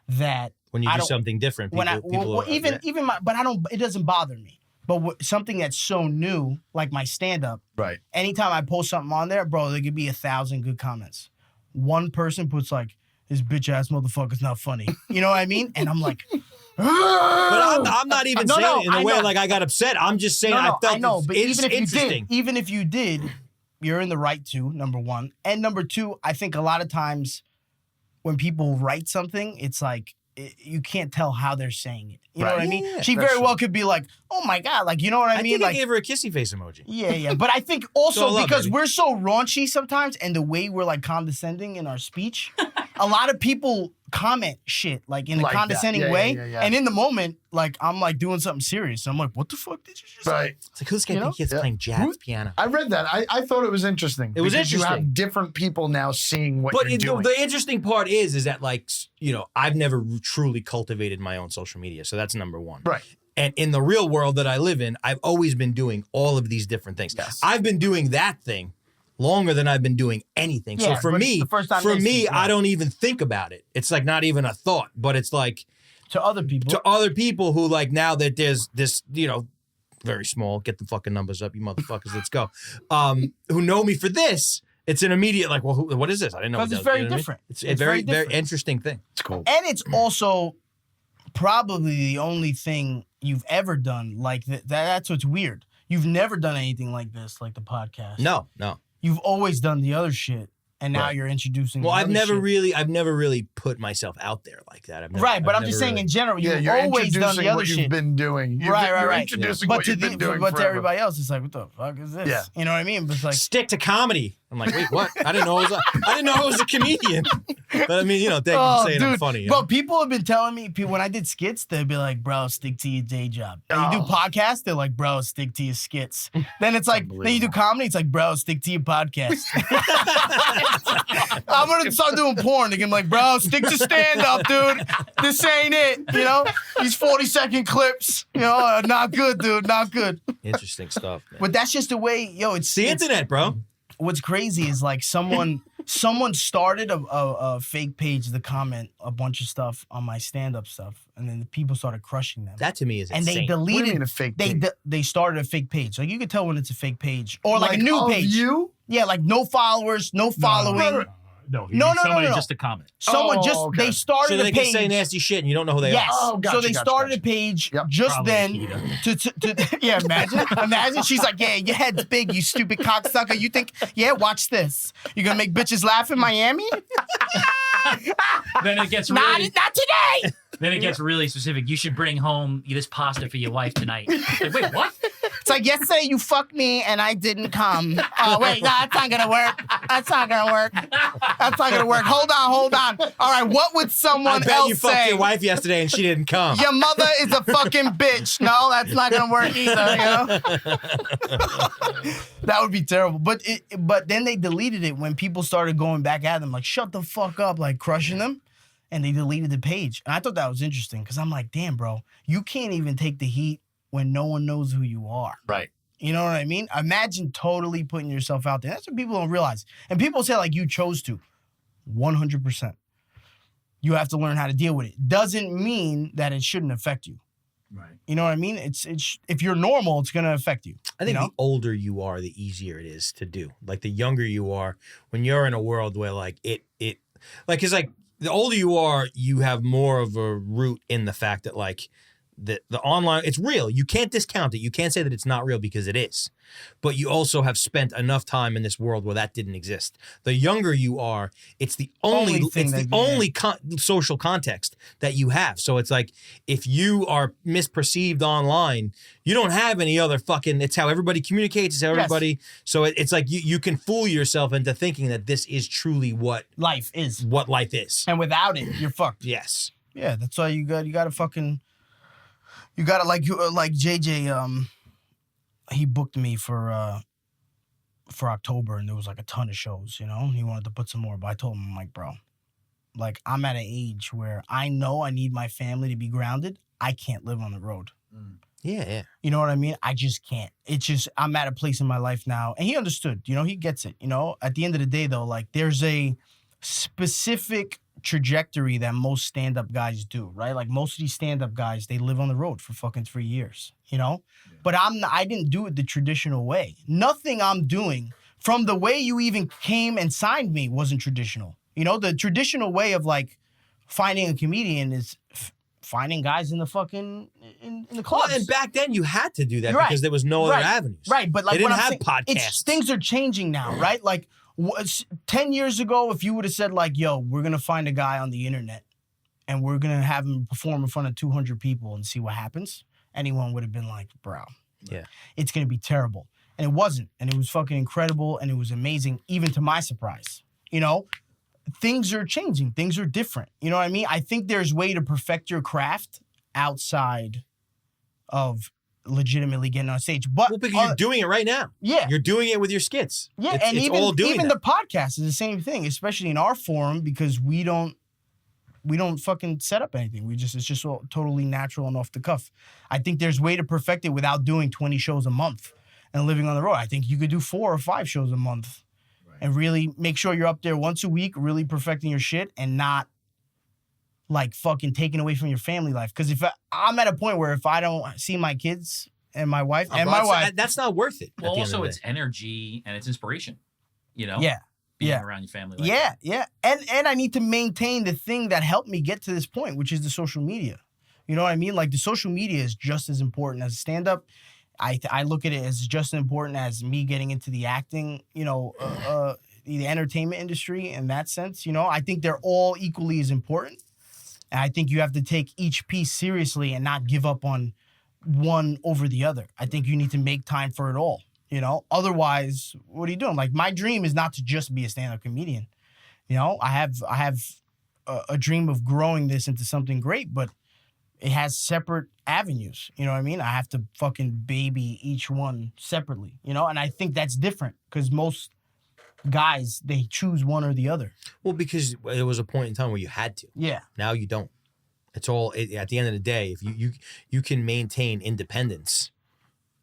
that when you I do don't- something different, when people are- even my, but I don't. It doesn't bother me. But something that's so new, like my stand up, Right. anytime I post something on there, bro, there could be 1,000 good comments. One person puts like, "This bitch ass motherfucker's not funny." You know what I mean? And I'm like, But I'm not even No, saying no, it in the I way know. like I got upset. I'm just saying I felt I know, but it's interesting. even if you did, you're in the right to, number one. And number two, I think a lot of times when people write something, it's like you can't tell how they're saying it. You know Right. what I mean? Yeah, She that's very true. well could be like, "Oh my God," like, you know what I mean? think Like, I gave her a kissy face emoji. yeah. But I think all also love, because baby. we're so raunchy sometimes and the way we're like condescending in our speech, a lot of people comment shit like in a Like that. condescending Yeah, way. yeah, yeah. And in the moment, like I'm like doing something serious. I'm like, what the fuck did you just say? Right. It's like, who's You gonna know? think he's Yeah. playing jazz piano? I read that. I thought it was interesting. It was because You interesting. have different people now seeing what But you're doing. the interesting part is that like, you know, I've never truly cultivated my own social media, so that's number one. Right. And in the real world that I live in, I've always been doing all of these different things. Yes. I've been doing that thing longer than I've been doing anything. Yeah, so for but it's me, the first time they see it, I yeah. don't even think about it. It's like not even a thought, but it's like To other people. to other people who like now that there's this, you know, very small, get the fucking numbers up, you motherfuckers, let's go. Who know me for this, it's an immediate like, well, what is this? I didn't know. 'Cause what it's that was, very you know what I mean? different. It's It's a very, very very different. interesting thing. It's cool. And it's also probably the only thing you've ever done like that. That's what's weird. You've never done anything like this, like the podcast. No. You've always done the other shit, and now Right. you're introducing. Well, the I've other never really put myself out there like that. Right, but I'm just saying in general, Yeah, you've you're always done introducing the other what shit. you've been doing. You're Right. introducing But what to you've been doing but to forever. everybody else, it's like, what the fuck is this? Yeah. You know what I mean? But it's like, stick to comedy. I'm like, wait, what? I didn't know I was a comedian. But I mean, you know, thank you for saying I'm funny. You know? Well, people have been telling me when I did skits, they'd be like, "Bro, stick to your day job." And you do podcasts, they're like, "Bro, stick to your skits." Then it's like, then you do comedy, it's like, "Bro, stick to your podcast." I'm gonna start doing porn. They're gonna be like, "Bro, stick to stand up, dude. This ain't it." You know, these 40-second clips, you know, are not good, dude. Not good. Interesting stuff, man. But that's just the way, yo. It's the it's- internet, bro. What's crazy is like someone started a fake page to comment a bunch of stuff on my stand-up stuff, and then the people started crushing them. That to me is and insane. they What do deleted. you mean a fake they page? they started a fake page. Like you could tell when it's a fake page or like a new of page. You? Yeah, like no followers, no following. No, No, somebody no. just to comment. Someone Oh, just okay. they started so a they page. can say nasty shit and you don't know who they Yes. are. Oh, gotcha, so they gotcha, started gotcha. a page Yep. just Probably then Nikita. to yeah, imagine she's like, "Yeah, your head's big, you stupid cocksucker. You think, yeah, watch this. You're gonna make bitches laugh in Miami? Then it gets not really, today." then it gets really specific. You should bring home this pasta for your wife tonight. Like, wait, what? It's like yesterday you fucked me and I didn't come. Oh wait, no, that's not gonna work. That's not gonna work. That's not gonna work. Hold on. All right, what would I someone bet else you fucked say? your wife yesterday and she didn't come. Your mother is a fucking bitch. No, that's not gonna work either. You know, that would be terrible. But then they deleted it when people started going back at them, like shut the fuck up, like crushing them, and they deleted the page. And I thought that was interesting because I'm like, damn, bro, you can't even take the heat when no one knows who you are. Right. You know what I mean? Imagine totally putting yourself out there. That's what people don't realize. And people say like you chose to. 100%. You have to learn how to deal with it. Doesn't mean that it shouldn't affect you. Right. You know what I mean? It's if you're normal, it's gonna affect you. I think you know? the older you are, the easier it is to do. Like the younger you are, when you're in a world where like it's like the older you are, you have more of a root in the fact that like the online, it's real. You can't discount it. You can't say that it's not real because it is. But you also have spent enough time in this world where that didn't exist. The younger you are, it's the only social context that you have. So it's like if you are misperceived online, you don't have any other fucking. It's how everybody communicates. It's how everybody. So it's like you can fool yourself into thinking that this is truly what life is. What life is. And without it, you're fucked. Yes. Yeah, that's why you got to fucking. You gotta like JJ. He booked me for October, and there was like a ton of shows. You know, he wanted to put some more, but I told him, I'm like, bro, like I'm at an age where I know I need my family to be grounded. I can't live on the road. Yeah. You know what I mean? I just can't. It's just I'm at a place in my life now, and he understood. You know, he gets it. You know, at the end of the day, though, like there's a specific trajectory that most stand-up guys do, right? Like most of these stand-up guys, they live on the road for fucking 3 years, you know? Yeah. But I didn't do it the traditional way. Nothing I'm doing from the way you even came and signed me wasn't traditional. You know, the traditional way of like finding a comedian is finding guys in the fucking in the clubs. Well, and back then you had to do that Right. because there was no other avenues. Right, but like they didn't what I'm have saying, podcasts. Things are changing now, right? Like 10 years ago, if you would have said like, yo, we're going to find a guy on the internet and we're going to have him perform in front of 200 people and see what happens, anyone would have been like, bro, yeah, it's going to be terrible. And it wasn't. And it was fucking incredible. And it was amazing, even to my surprise. You know, things are changing. Things are different. You know what I mean? I think there's way to perfect your craft outside of legitimately getting on stage. But well, because you're doing it right now. Yeah. You're doing it with your skits. Yeah, it's and even that. the podcast is the same thing, especially in our forum, because we don't fucking set up anything. It's just all totally natural and off the cuff. I think there's way to perfect it without doing 20 shows a month and living on the road. I think you could do 4 or 5 shows a month and really make sure you're up there once a week, really perfecting your shit and not like fucking taking away from your family life. Because if I'm at a point where if I don't see my kids and my wife that's not worth it. Well, also it's energy and it's inspiration, you know? Yeah. Being around your family. Like that. Yeah. And I need to maintain the thing that helped me get to this point, which is the social media. You know what I mean? Like the social media is just as important as stand-up. I look at it as just as important as me getting into the acting, you know, the entertainment industry in that sense. You know, I think they're all equally as important. And I think you have to take each piece seriously and not give up on one over the other. I think you need to make time for it all, you know? Otherwise, what are you doing? Like, my dream is not to just be a stand-up comedian. You know, I have a dream of growing this into something great, but it has separate avenues. You know what I mean? I have to fucking baby each one separately, you know? And I think that's different because most guys, they choose one or the other. Well, because there was a point in time where you had to. Yeah. Now you don't. It's all at the end of the day. If you can maintain independence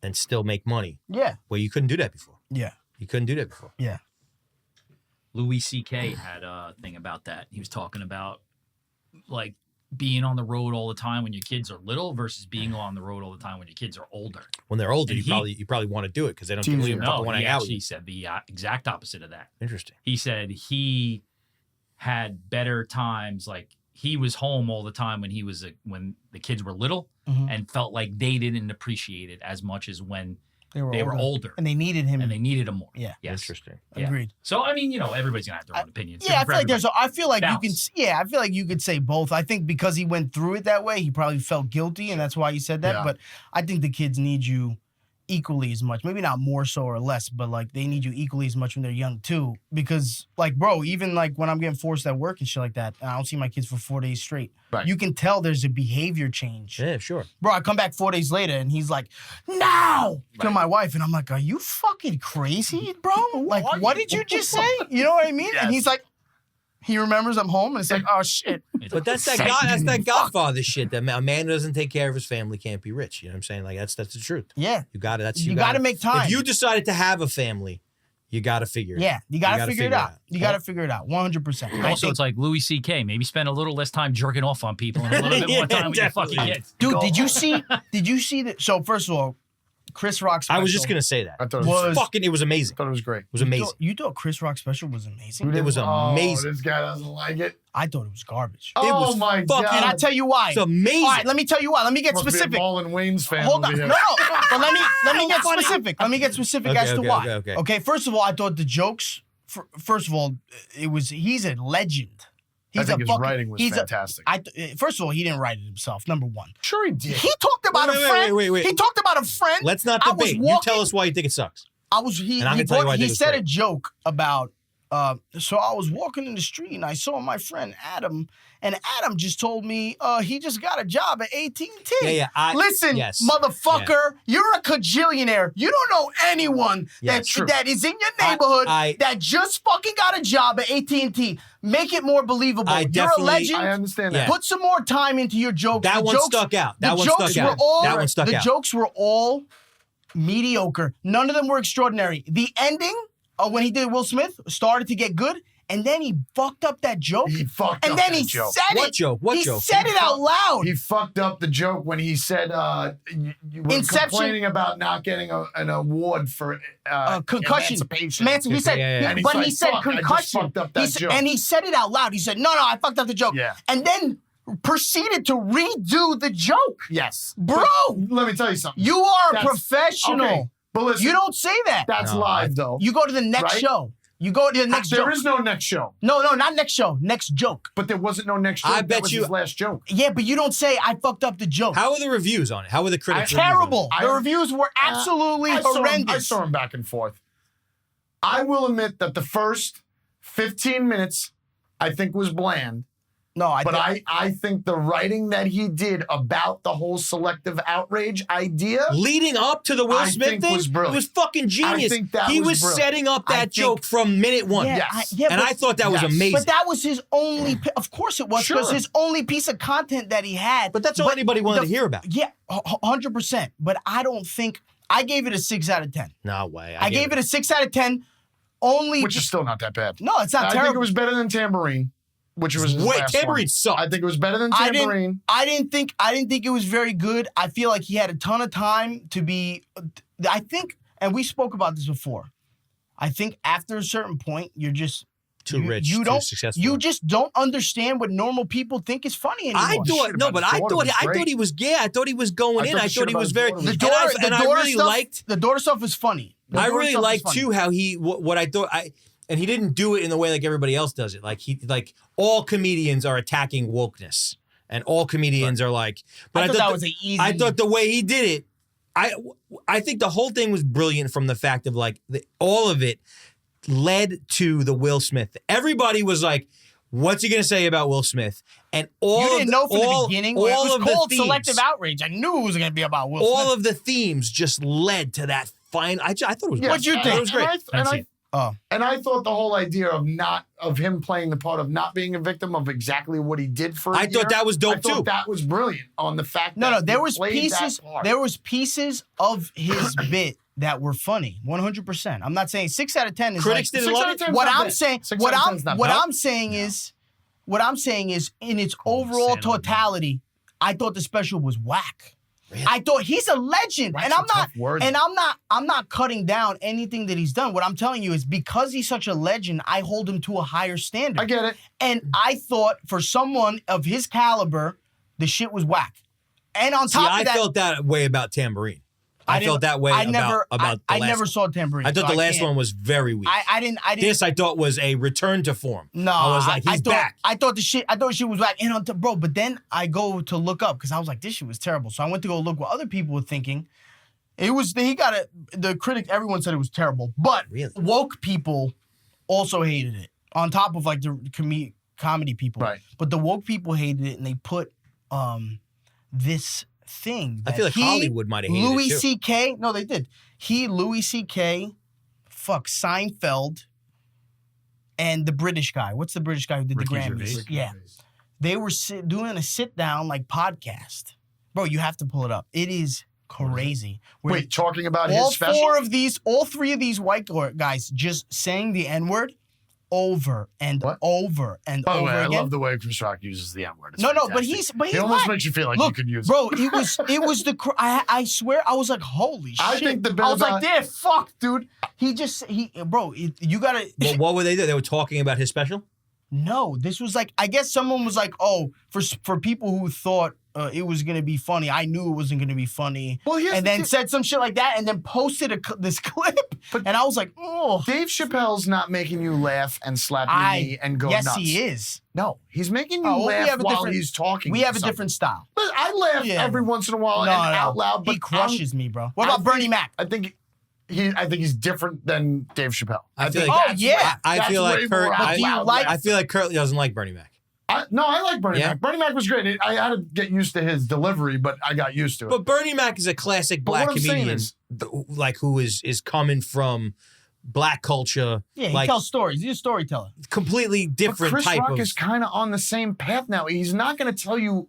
and still make money. Yeah. Well, you couldn't do that before. Yeah. You couldn't do that before. Yeah. Louis C.K. had a thing about that. He was talking about like being on the road all the time when your kids are little versus being on the road all the time when your kids are older. When they're older, And you probably want to do it because they don't want to No, hang he out with actually you. said the exact opposite of that. Interesting. He said he had better times, like he was home all the time when when the kids were little, and felt like they didn't appreciate it as much as when they were older. And they needed him. And they needed him more. Yeah. Yes. Interesting. Yeah. Agreed. So, I mean, you know, everybody's going to have their own opinions. Yeah, I feel like I feel like Balance. I feel like you could say both. I think because he went through it that way, he probably felt guilty, and that's why he said that. Yeah. But I think the kids need you equally as much. Maybe not more so or less, but like they need you equally as much when they're young too. Because like, bro, even like when I'm getting forced at work and shit like that, and I don't see my kids for 4 days straight. Right. You can tell there's a behavior change. Yeah, sure. Bro, I come back 4 days later and he's like, "No!" to my wife, and I'm like, "Are you fucking crazy, bro? Like, what did you just say?" You know what I mean? Yes. And he's like, he remembers I'm home, and it's like, "Oh shit." But that's that Godfather shit. That a man who doesn't take care of his family can't be rich. You know what I'm saying? Like that's the truth. Yeah. You got it. You got to make time. If you decided to have a family, you got to figure it. Yeah, out. you got to figure it out. You got to figure it out. 100%. Also, it's like Louis C.K. Maybe spend a little less time jerking off on people and a little bit more time with your fucking kids. Dude, did you see that? So first of all, Chris Rock's special. I was just gonna say that. I thought It was amazing. I thought it was great. It was amazing. You thought Chris Rock's special was amazing? It was amazing. Oh, this guy doesn't like it. I thought it was garbage. It Oh was my fucking- god! And I tell you why. It's amazing. All right, let me tell you why. Let me get Must be a specific. Ball and Wayne's fan. Hold on. over No, here. but let me get specific. Let me get specific as to why. Okay. First of all, I thought the jokes. First of all, he's a legend. I think his writing was fantastic. First of all, he didn't write it himself. Number one. Sure he did. He talked about a friend. Wait. He talked about a friend. Let's not I was debate. You walking- tell us why you think it sucks. He And I'm gonna tell you why I think he it's said great. a joke about so I was walking in the street and I saw my friend Adam, and Adam just told me he just got a job at AT&T. Yeah. Listen, yes. motherfucker, you're a cajillionaire. You don't know anyone Yeah, it's true. that is in your neighborhood that just fucking got a job at AT&T. Make it more believable. You're a definitely- legend. I understand Yeah. that. Put some more time into your jokes. That The one jokes- stuck out. the That one jokes stuck were out. all- That one stuck the out. jokes were all mediocre. None of them were extraordinary. The ending, when he did Will Smith, started to get good, and then he fucked up that joke. He fucked and up then that he joke. said What it. joke? What he joke? said it out loud. He fucked up the joke when he said you were Inception. complaining about not getting an award for Concussion. emancipation. He said, Yeah. And he's but like, he said "Fuck, I just concussion. fucked up that He said- joke." And he said it out loud. He said, no, I fucked up the joke. Yeah. And then proceeded to redo the joke. Yes. Bro, But let me tell you something. you are a That's- professional. Okay, but listen, You don't say that. that's No, live though. You go to the next Right? show. You go to the next There joke. is no next show. No, not next show. Next joke. But there wasn't no next show. I that bet was you- his last joke. Yeah, but you don't say I fucked up the joke. How are the reviews on it? How are the critics? reviews on it? Terrible. I- The reviews were absolutely I horrendous. saw him back and forth. I will admit that the first 15 minutes I think was bland. No, I think the writing that he did about the whole selective outrage idea, Leading up to the Will I Smith think thing, was brilliant. it was fucking genius. I think that he was was brilliant. setting up I that think- joke from minute one. Yeah, Yes. And I thought that was Yes. amazing. But that was his only. Of course, it was because Sure. his only piece of content that he had. But that's all anybody wanted to hear about. Yeah, 100%. But I don't think I gave it a 6 out of 10. No way. I gave it a 6 out of 10. Only. which is still not that bad. No, it's not I terrible. think it was better than Tambourine, which was his Wait, last Tambourine one. sucked. I think it was better than I Tambourine. didn't think it was very good. I feel like he had a ton of time to be. I think, and we spoke about this before. I think after a certain point, you're just Too rich, You too don't. successful. You just don't understand what normal people think is funny anymore. I thought Shit no, about but his I daughter thought was I great. thought he was I thought he was going I in. thought I the shit thought he about was his very. daughter was and great. I really stuff, liked. the daughter stuff is funny. The I daughter really stuff is liked funny. too how he what I thought and he didn't do it in the way like everybody else does it. Like all comedians are attacking wokeness, and all comedians are like. But I thought that was an easy. I thought the way he did it, I think the whole thing was brilliant from the fact of like all of it led to the Will Smith. Everybody was like, "What's he gonna say about Will Smith?" And all you didn't know from all, the beginning. all It was of called the themes, selective outrage. I knew it was going to be about Will Smith. all of the themes just led to that fine. I thought it was. What'd you great. think? It was great. And I thought the whole idea of him playing the part of not being a victim of exactly what he did for. I thought that was dope, I thought too. that was brilliant on the fact. No, that there he was played pieces. that part. There was pieces of his bit that were funny. 100%. I'm not saying 6 out of 10 is Critics like, didn't 6 love out of it. 10 's what not I'm bad. saying. 6 What out of I'm 10 's not what bad. I'm saying is, what I'm saying is, in its overall Santa on totality, I thought the special was whack. I thought he's a legend, Whack's and a I'm not, tough word. and I'm not cutting down anything that he's done. What I'm telling you is because he's such a legend, I hold him to a higher standard. I get it. And I thought for someone of his caliber, the shit was whack. And on See, top I of that, felt that way about Tambourine. I didn't- felt that way I about never, the I last never one. saw Tambourine. I thought so the last can't- one was very weak. I didn't. This I thought was a return to form. No, I was like, he's thought, back. I thought the shit was whack. And bro, but then I go to look up because I was like, this shit was terrible. So I went to go look what other people were thinking. It was he got it. The critic, everyone said it was terrible, but Really? woke people also hated it. On top of like the comedy people, Right. But the woke people hated it, and they put this thing. I feel like Hollywood might have hated Louis it too. C.K. No, they did. Louis C.K. Seinfeld, and the British guy. What's the British guy who did Ricky the Grammys? Gervais? Yeah, they were doing a sit down like podcast. Bro, you have to pull it up. It is crazy. Where Wait, talking about all his special? all three of these white guys just saying the N-word over and What? over and By the over way, I again. love the way Chris Rock uses the N-word. It's No, but fantastic. he's He almost black. makes you feel like Look, you could use bro, it. it was the I swear I was like, holy shit. I think the bit I was like, about- they're fucked, dude. You gotta Well, what were they doing? They were talking about his special? no. This was like, I guess someone was like, oh, for people who thought it was gonna be funny, I knew it wasn't gonna be funny. Well, here's and the then thing. said some shit like that, and then posted this clip, and I was like, oh, Dave Chappelle's not making you laugh and slap your knee and go yes, nuts. he is. No, he's making you Oh, well, we laugh have a while different- he's talking. We have a something. different style. But I laugh Yeah. every once in a while No, and no. out loud. But He crushes me, bro. What I about Bernie think- Mac? I think he's different than Dave Chappelle. I feel think like- that's Oh, yeah. way- I that's feel way like Kurt. more out But do you loud like- laugh. I feel like Kurt doesn't like Bernie Mac. I like Bernie Yeah? Mac. Bernie Mac was great. I had to get used to his delivery, but I got used to it. But Bernie Mac is a classic But black what I'm saying comedian, is- like who is coming from black culture, Yeah, he like tells stories. He's a storyteller. completely But different Chris type Rock of. is kind of on the same path now. He's not going to tell you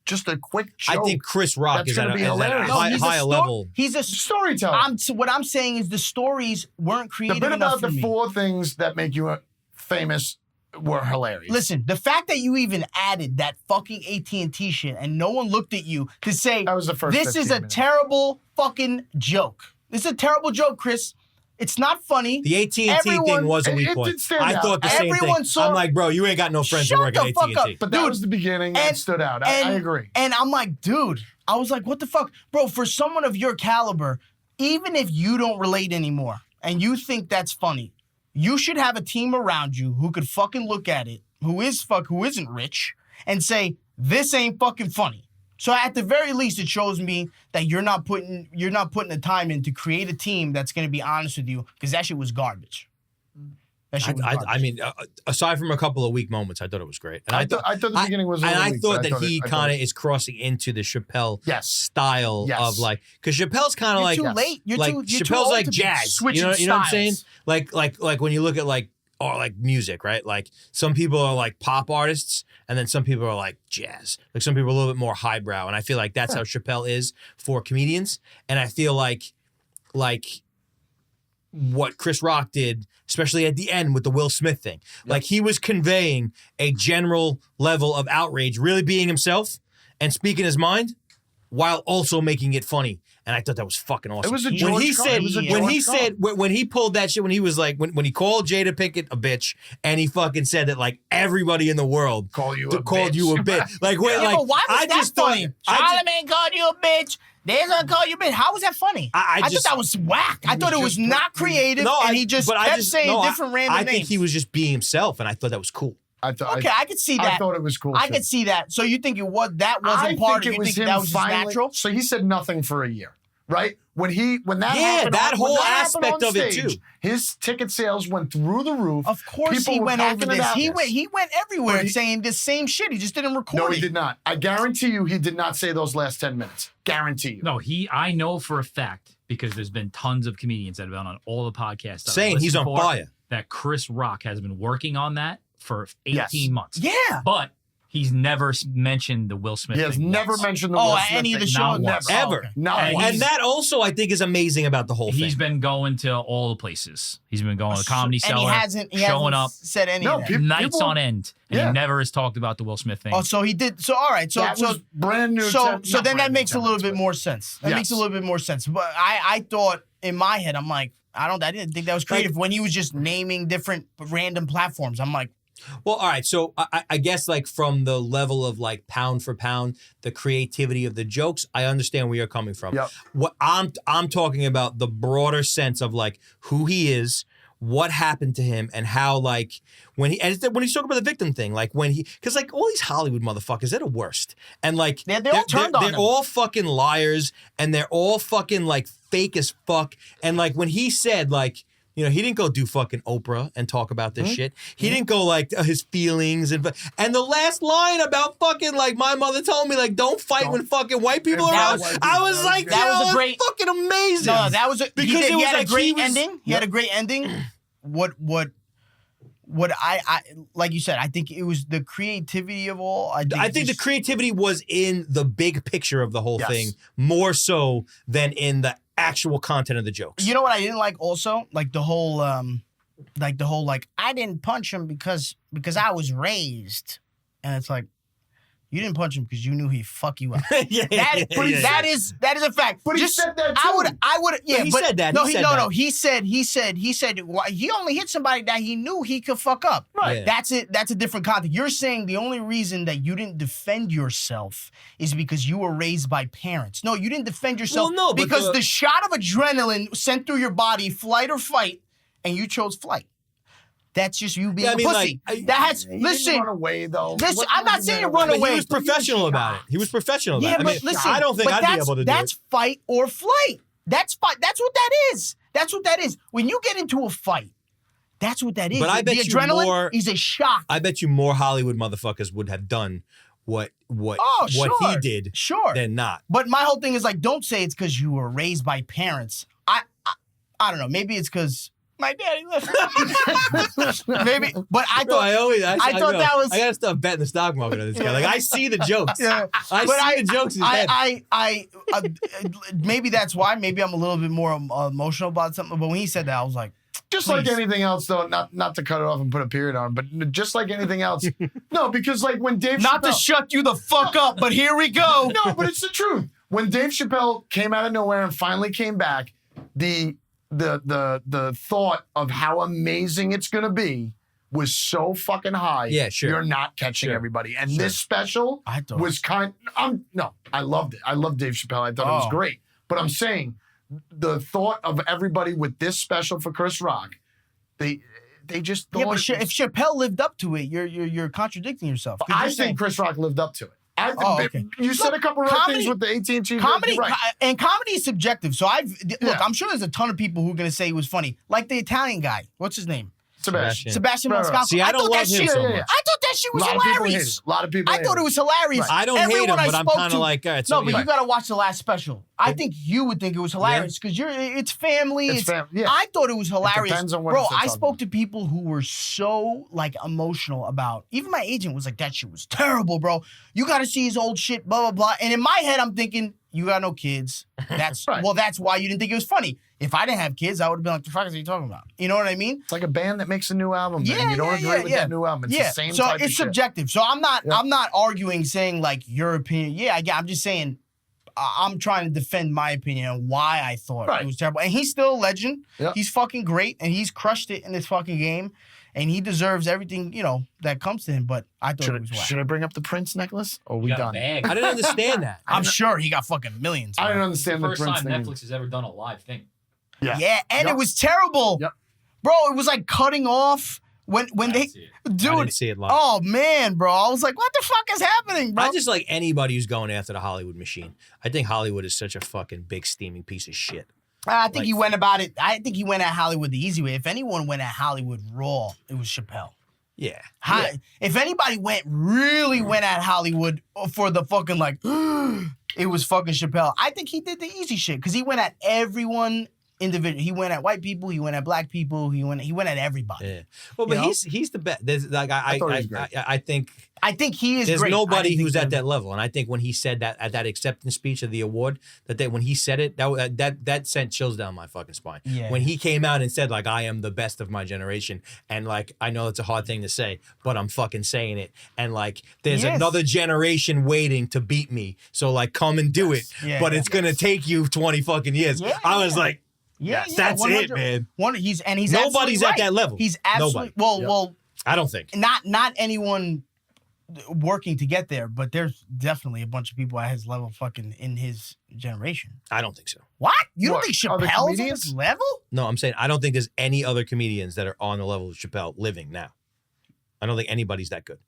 just a quick joke. I think Chris Rock That's is at gonna a, be is at a hilarious. high, he's a higher level. He's a storyteller. what I'm saying is the stories weren't The creative bit enough about for the me. 4 things that make you famous were hilarious. Listen, the fact that you even added that fucking AT&T shit and no one looked at you to say That was the first this is 15 a minutes. terrible fucking joke. This is a terrible joke, Chris. It's not funny. The AT&T Everyone- thing was a it weak did point. stand I out. thought the same Everyone thing. saw- I'm like, bro, you ain't got no friends Shut that work the at fuck AT&T. up. But that Dude, was the beginning that and- stood out. I agree. And I'm like, dude, I was like, what the fuck? Bro, for someone of your caliber, even if you don't relate anymore and you think that's funny, you should have a team around you who could fucking look at it, who isn't rich, and say, this ain't fucking funny. So at the very least, it shows me that you're not putting the time in to create a team that's going to be honest with you, because that shit was garbage. That shit was I garbage. mean, aside from a couple of weak moments, I thought it was great. And I thought the beginning was a and little I weak, thought but that he I thought kind of it- is crossing into the Chappelle Yes. style Yes. of like, because Chappelle's kind of You're like too late. You're like too Chappelle's old like to be jazz. switching You know what I'm saying? styles. Like when you look at like music, right? Like some people are like pop artists, and then some people are like jazz. Like some people are a little bit more highbrow, and I feel like that's how Chappelle is for comedians. And I feel like what Chris Rock did, especially at the end with the Will Smith thing, like he was conveying a general level of outrage, really being himself and speaking his mind, while also making it funny. And I thought that was fucking awesome. It was a when George he Carlin. said It was a when George he Carlin. said when he pulled that shit, when he was like when he called Jada Pinkett a bitch, and he fucking said that like everybody in the world Call you a called bitch. you a bitch. Like wait, Yeah, like but why was I that just thought funny? I just- Charlamagne called you a bitch. They're gonna call you a bitch. How was that funny? I thought just- that was whack. I thought it was just- not creative, No, and I- he just but I kept saying no, different random I names. think he was just being himself, and I thought that was cool. I thought okay. I could see I that. thought it was cool. I too. could see that. So you think that I wasn't part think of it it? You was think him that was just finally. natural? So he said nothing for a year, right? When that Yeah, happened, that when whole that happened aspect on of it, stage, too. His ticket sales went through the roof. Of course People he were went packing over it this. out. He went everywhere But he- saying the same shit. He just didn't record No, it. he did not. I guarantee you, he did not say those last 10 minutes. Guarantee you. No, I know for a fact, because there's been tons of comedians that have been on all the podcasts that I've Saying he's listened on for, fire. that Chris Rock has been working on that for 18 Yes. months. Yeah. But he's never mentioned the Will Smith He has thing never once. mentioned the Oh, Will at Smith any of the thing. shows? Not Never. once. Ever. okay. Not And once. And that also, I think, is amazing about the whole thing. He's been going to all the places. He's been going to the Comedy and Cellar, he hasn't showing up said any No, of that. people- nights on end, and Yeah. he never has talked about the Will Smith thing. Oh, so he did. So all right. So that so was brand new. so not then that brand new makes a little times, bit but- more sense. That makes a Yes. little bit more sense. But I thought in my head, I'm like, I didn't think that was creative when he was just naming different random platforms. I'm like, Well, all right. So I guess like from the level of like pound for pound, the creativity of the jokes, I understand where you're coming from. Yep. What I'm talking about the broader sense of like who he is, what happened to him and how like when he's talking about the victim thing, like when because like all these Hollywood motherfuckers, they're the worst, and like They're all turned on they're him. all fucking liars, and they're all fucking like fake as fuck. And like when he said like, you know, he didn't go do fucking Oprah and talk about this shit. He didn't go like his feelings and the last line about fucking like my mother told me like don't fight when fucking white people are around. I was like, that was a great, fucking amazing. No, that was because he had like a great ending. He had a great ending. What I like you said, I think it was the creativity of all. I think the creativity was in the big picture of the whole thing more so than in the actual content of the jokes. You know what I didn't like also? Like the whole I didn't punch him because I was raised. And it's like, you didn't punch him because you knew he'd fuck you up. That is a fact. But he said that too. I would yeah, he but said that. No, he said that. He said he only hit somebody that he knew he could fuck up. Right. Yeah. That's it. That's a different context. You're saying the only reason that you didn't defend yourself is because you were raised by parents. No, you didn't defend yourself because the shot of adrenaline sent through your body, flight or fight, and you chose flight. That's just you being a pussy. Listen. Run away though. I'm not saying run away. He was professional about it. He was professional about it. Yeah, but listen. I don't think I'd be able to do it. That's fight or flight. That's fight. That's what that is. That's what that is. When you get into a fight, that's what that is. But I bet the you adrenaline more, is a shock. I bet you more Hollywood motherfuckers would have done what he did than not. But my whole thing is like, don't say it's because you were raised by parents. I don't know. Maybe it's because my daddy left. Maybe, but I thought that was. I gotta stop betting the stock market on this guy. Like I see the jokes. Yeah. I see the jokes in his head. Maybe that's why. Maybe I'm a little bit more emotional about something. But when he said that, I was like, just like anything else, though. Not to cut it off and put a period on, but just like anything else. No, because like when Dave not Chappelle, to shut you the fuck up, but here we go. No, but it's the truth. When Dave Chappelle came out of nowhere and finally came back, the thought of how amazing it's gonna be was so fucking high. Yeah, sure. You're not catching everybody. And this special was I loved it. I loved Dave Chappelle. I thought it was great. But I'm saying the thought of everybody with this special for Chris Rock, they just thought. Yeah, but if Chappelle lived up to it, you're contradicting yourself. I think Chris Rock lived up to it. You said a couple of things with the AT&T. Comedy, right. And comedy is subjective. So look, I'm sure there's a ton of people who are going to say it was funny. Like the Italian guy. What's his name? Sebastian Maniscalco. See, I don't love him so much. I thought that shit was hilarious. A lot of people I thought it was hilarious. I don't hate him, but I'm kind of like, it's no, but you got to watch the last special. I think you would think it was hilarious because it's family. I thought it was hilarious. Depends on what bro, I spoke to people who were so like emotional about. Even my agent was like, "That shit was terrible, bro. You got to see his old shit." Blah blah blah. And in my head, I'm thinking, "You got no kids. That's well, that's why you didn't think it was funny." If I didn't have kids, I would have been like, the fuck are you talking about? You know what I mean? It's like a band that makes a new album and you don't agree with that new album. It's the same type of shit. So it's subjective. So I'm not arguing saying like your opinion. Yeah, I'm just saying I'm trying to defend my opinion on why I thought it was terrible. And he's still a legend. Yep. He's fucking great and he's crushed it in this fucking game. And he deserves everything, that comes to him. But I thought it was whack. Should I bring up the Prince necklace? Or are we done? I didn't understand that. I'm sure he got fucking millions. I didn't understand the Prince Prince thing. thing. Netflix has ever done a live thing. Yeah, and it was terrible. Yep. Bro, it was like cutting off when they dude. I didn't see it live. Oh man, bro. I was like, what the fuck is happening, bro? I just like anybody who's going after the Hollywood machine. I think Hollywood is such a fucking big steaming piece of shit. I think he went about it. I think he went at Hollywood the easy way. If anyone went at Hollywood raw, it was Chappelle. Yeah. If anybody really went at Hollywood for the fucking like, it was fucking Chappelle. I think he did the easy shit because he went at everyone individual. He went at white people. He went at black people. He went at everybody. Yeah. Well, but he's the best. There's like I think he is. There's great. Nobody who's at that level, and I think when he said that at that acceptance speech of the award, when he said it, that sent chills down my fucking spine. Yeah. When he came out and said like I am the best of my generation, and like I know it's a hard thing to say, but I'm fucking saying it, and like there's another generation waiting to beat me, so like come and do it, but it's gonna take you 20 fucking years. I was like. Yeah, that's it, man. He's nobody's at that level. He's absolutely well. I don't think not anyone working to get there, but there's definitely a bunch of people at his level fucking in his generation. I don't think so. What? You don't What, think other Chappelle's on comedians? this level? No, I'm saying I don't think there's any other comedians that are on the level of Chappelle living now. I don't think anybody's that good.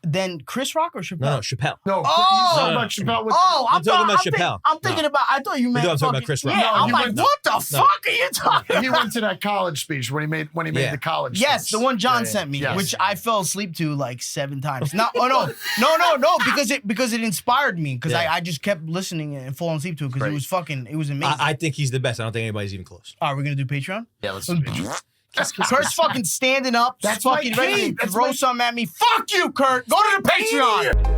Then Chris Rock or Chappelle? No, Chappelle. No, Oh! you talking about Chappelle with I'm talking about Chappelle. I'm thinking about. I thought you meant. I'm talking about fucking- Chris Rock. Yeah, No, I'm he like, went- what the fuck are you talking he about? went to that college speech when he made Yeah. the college. Yes, speech. the one John Yeah, sent me, yes. which I fell asleep to like 7 times. No, no, because it inspired me because Yeah. I just kept listening and falling asleep to it because Right. it was amazing. I think he's the best. I don't think anybody's even close. All right, we're gonna do Patreon. Yeah, let's. Kurt's fucking standing up, That's fucking my ready king. to That's throw my- something at me. Fuck you, Kurt. Go to the Patreon.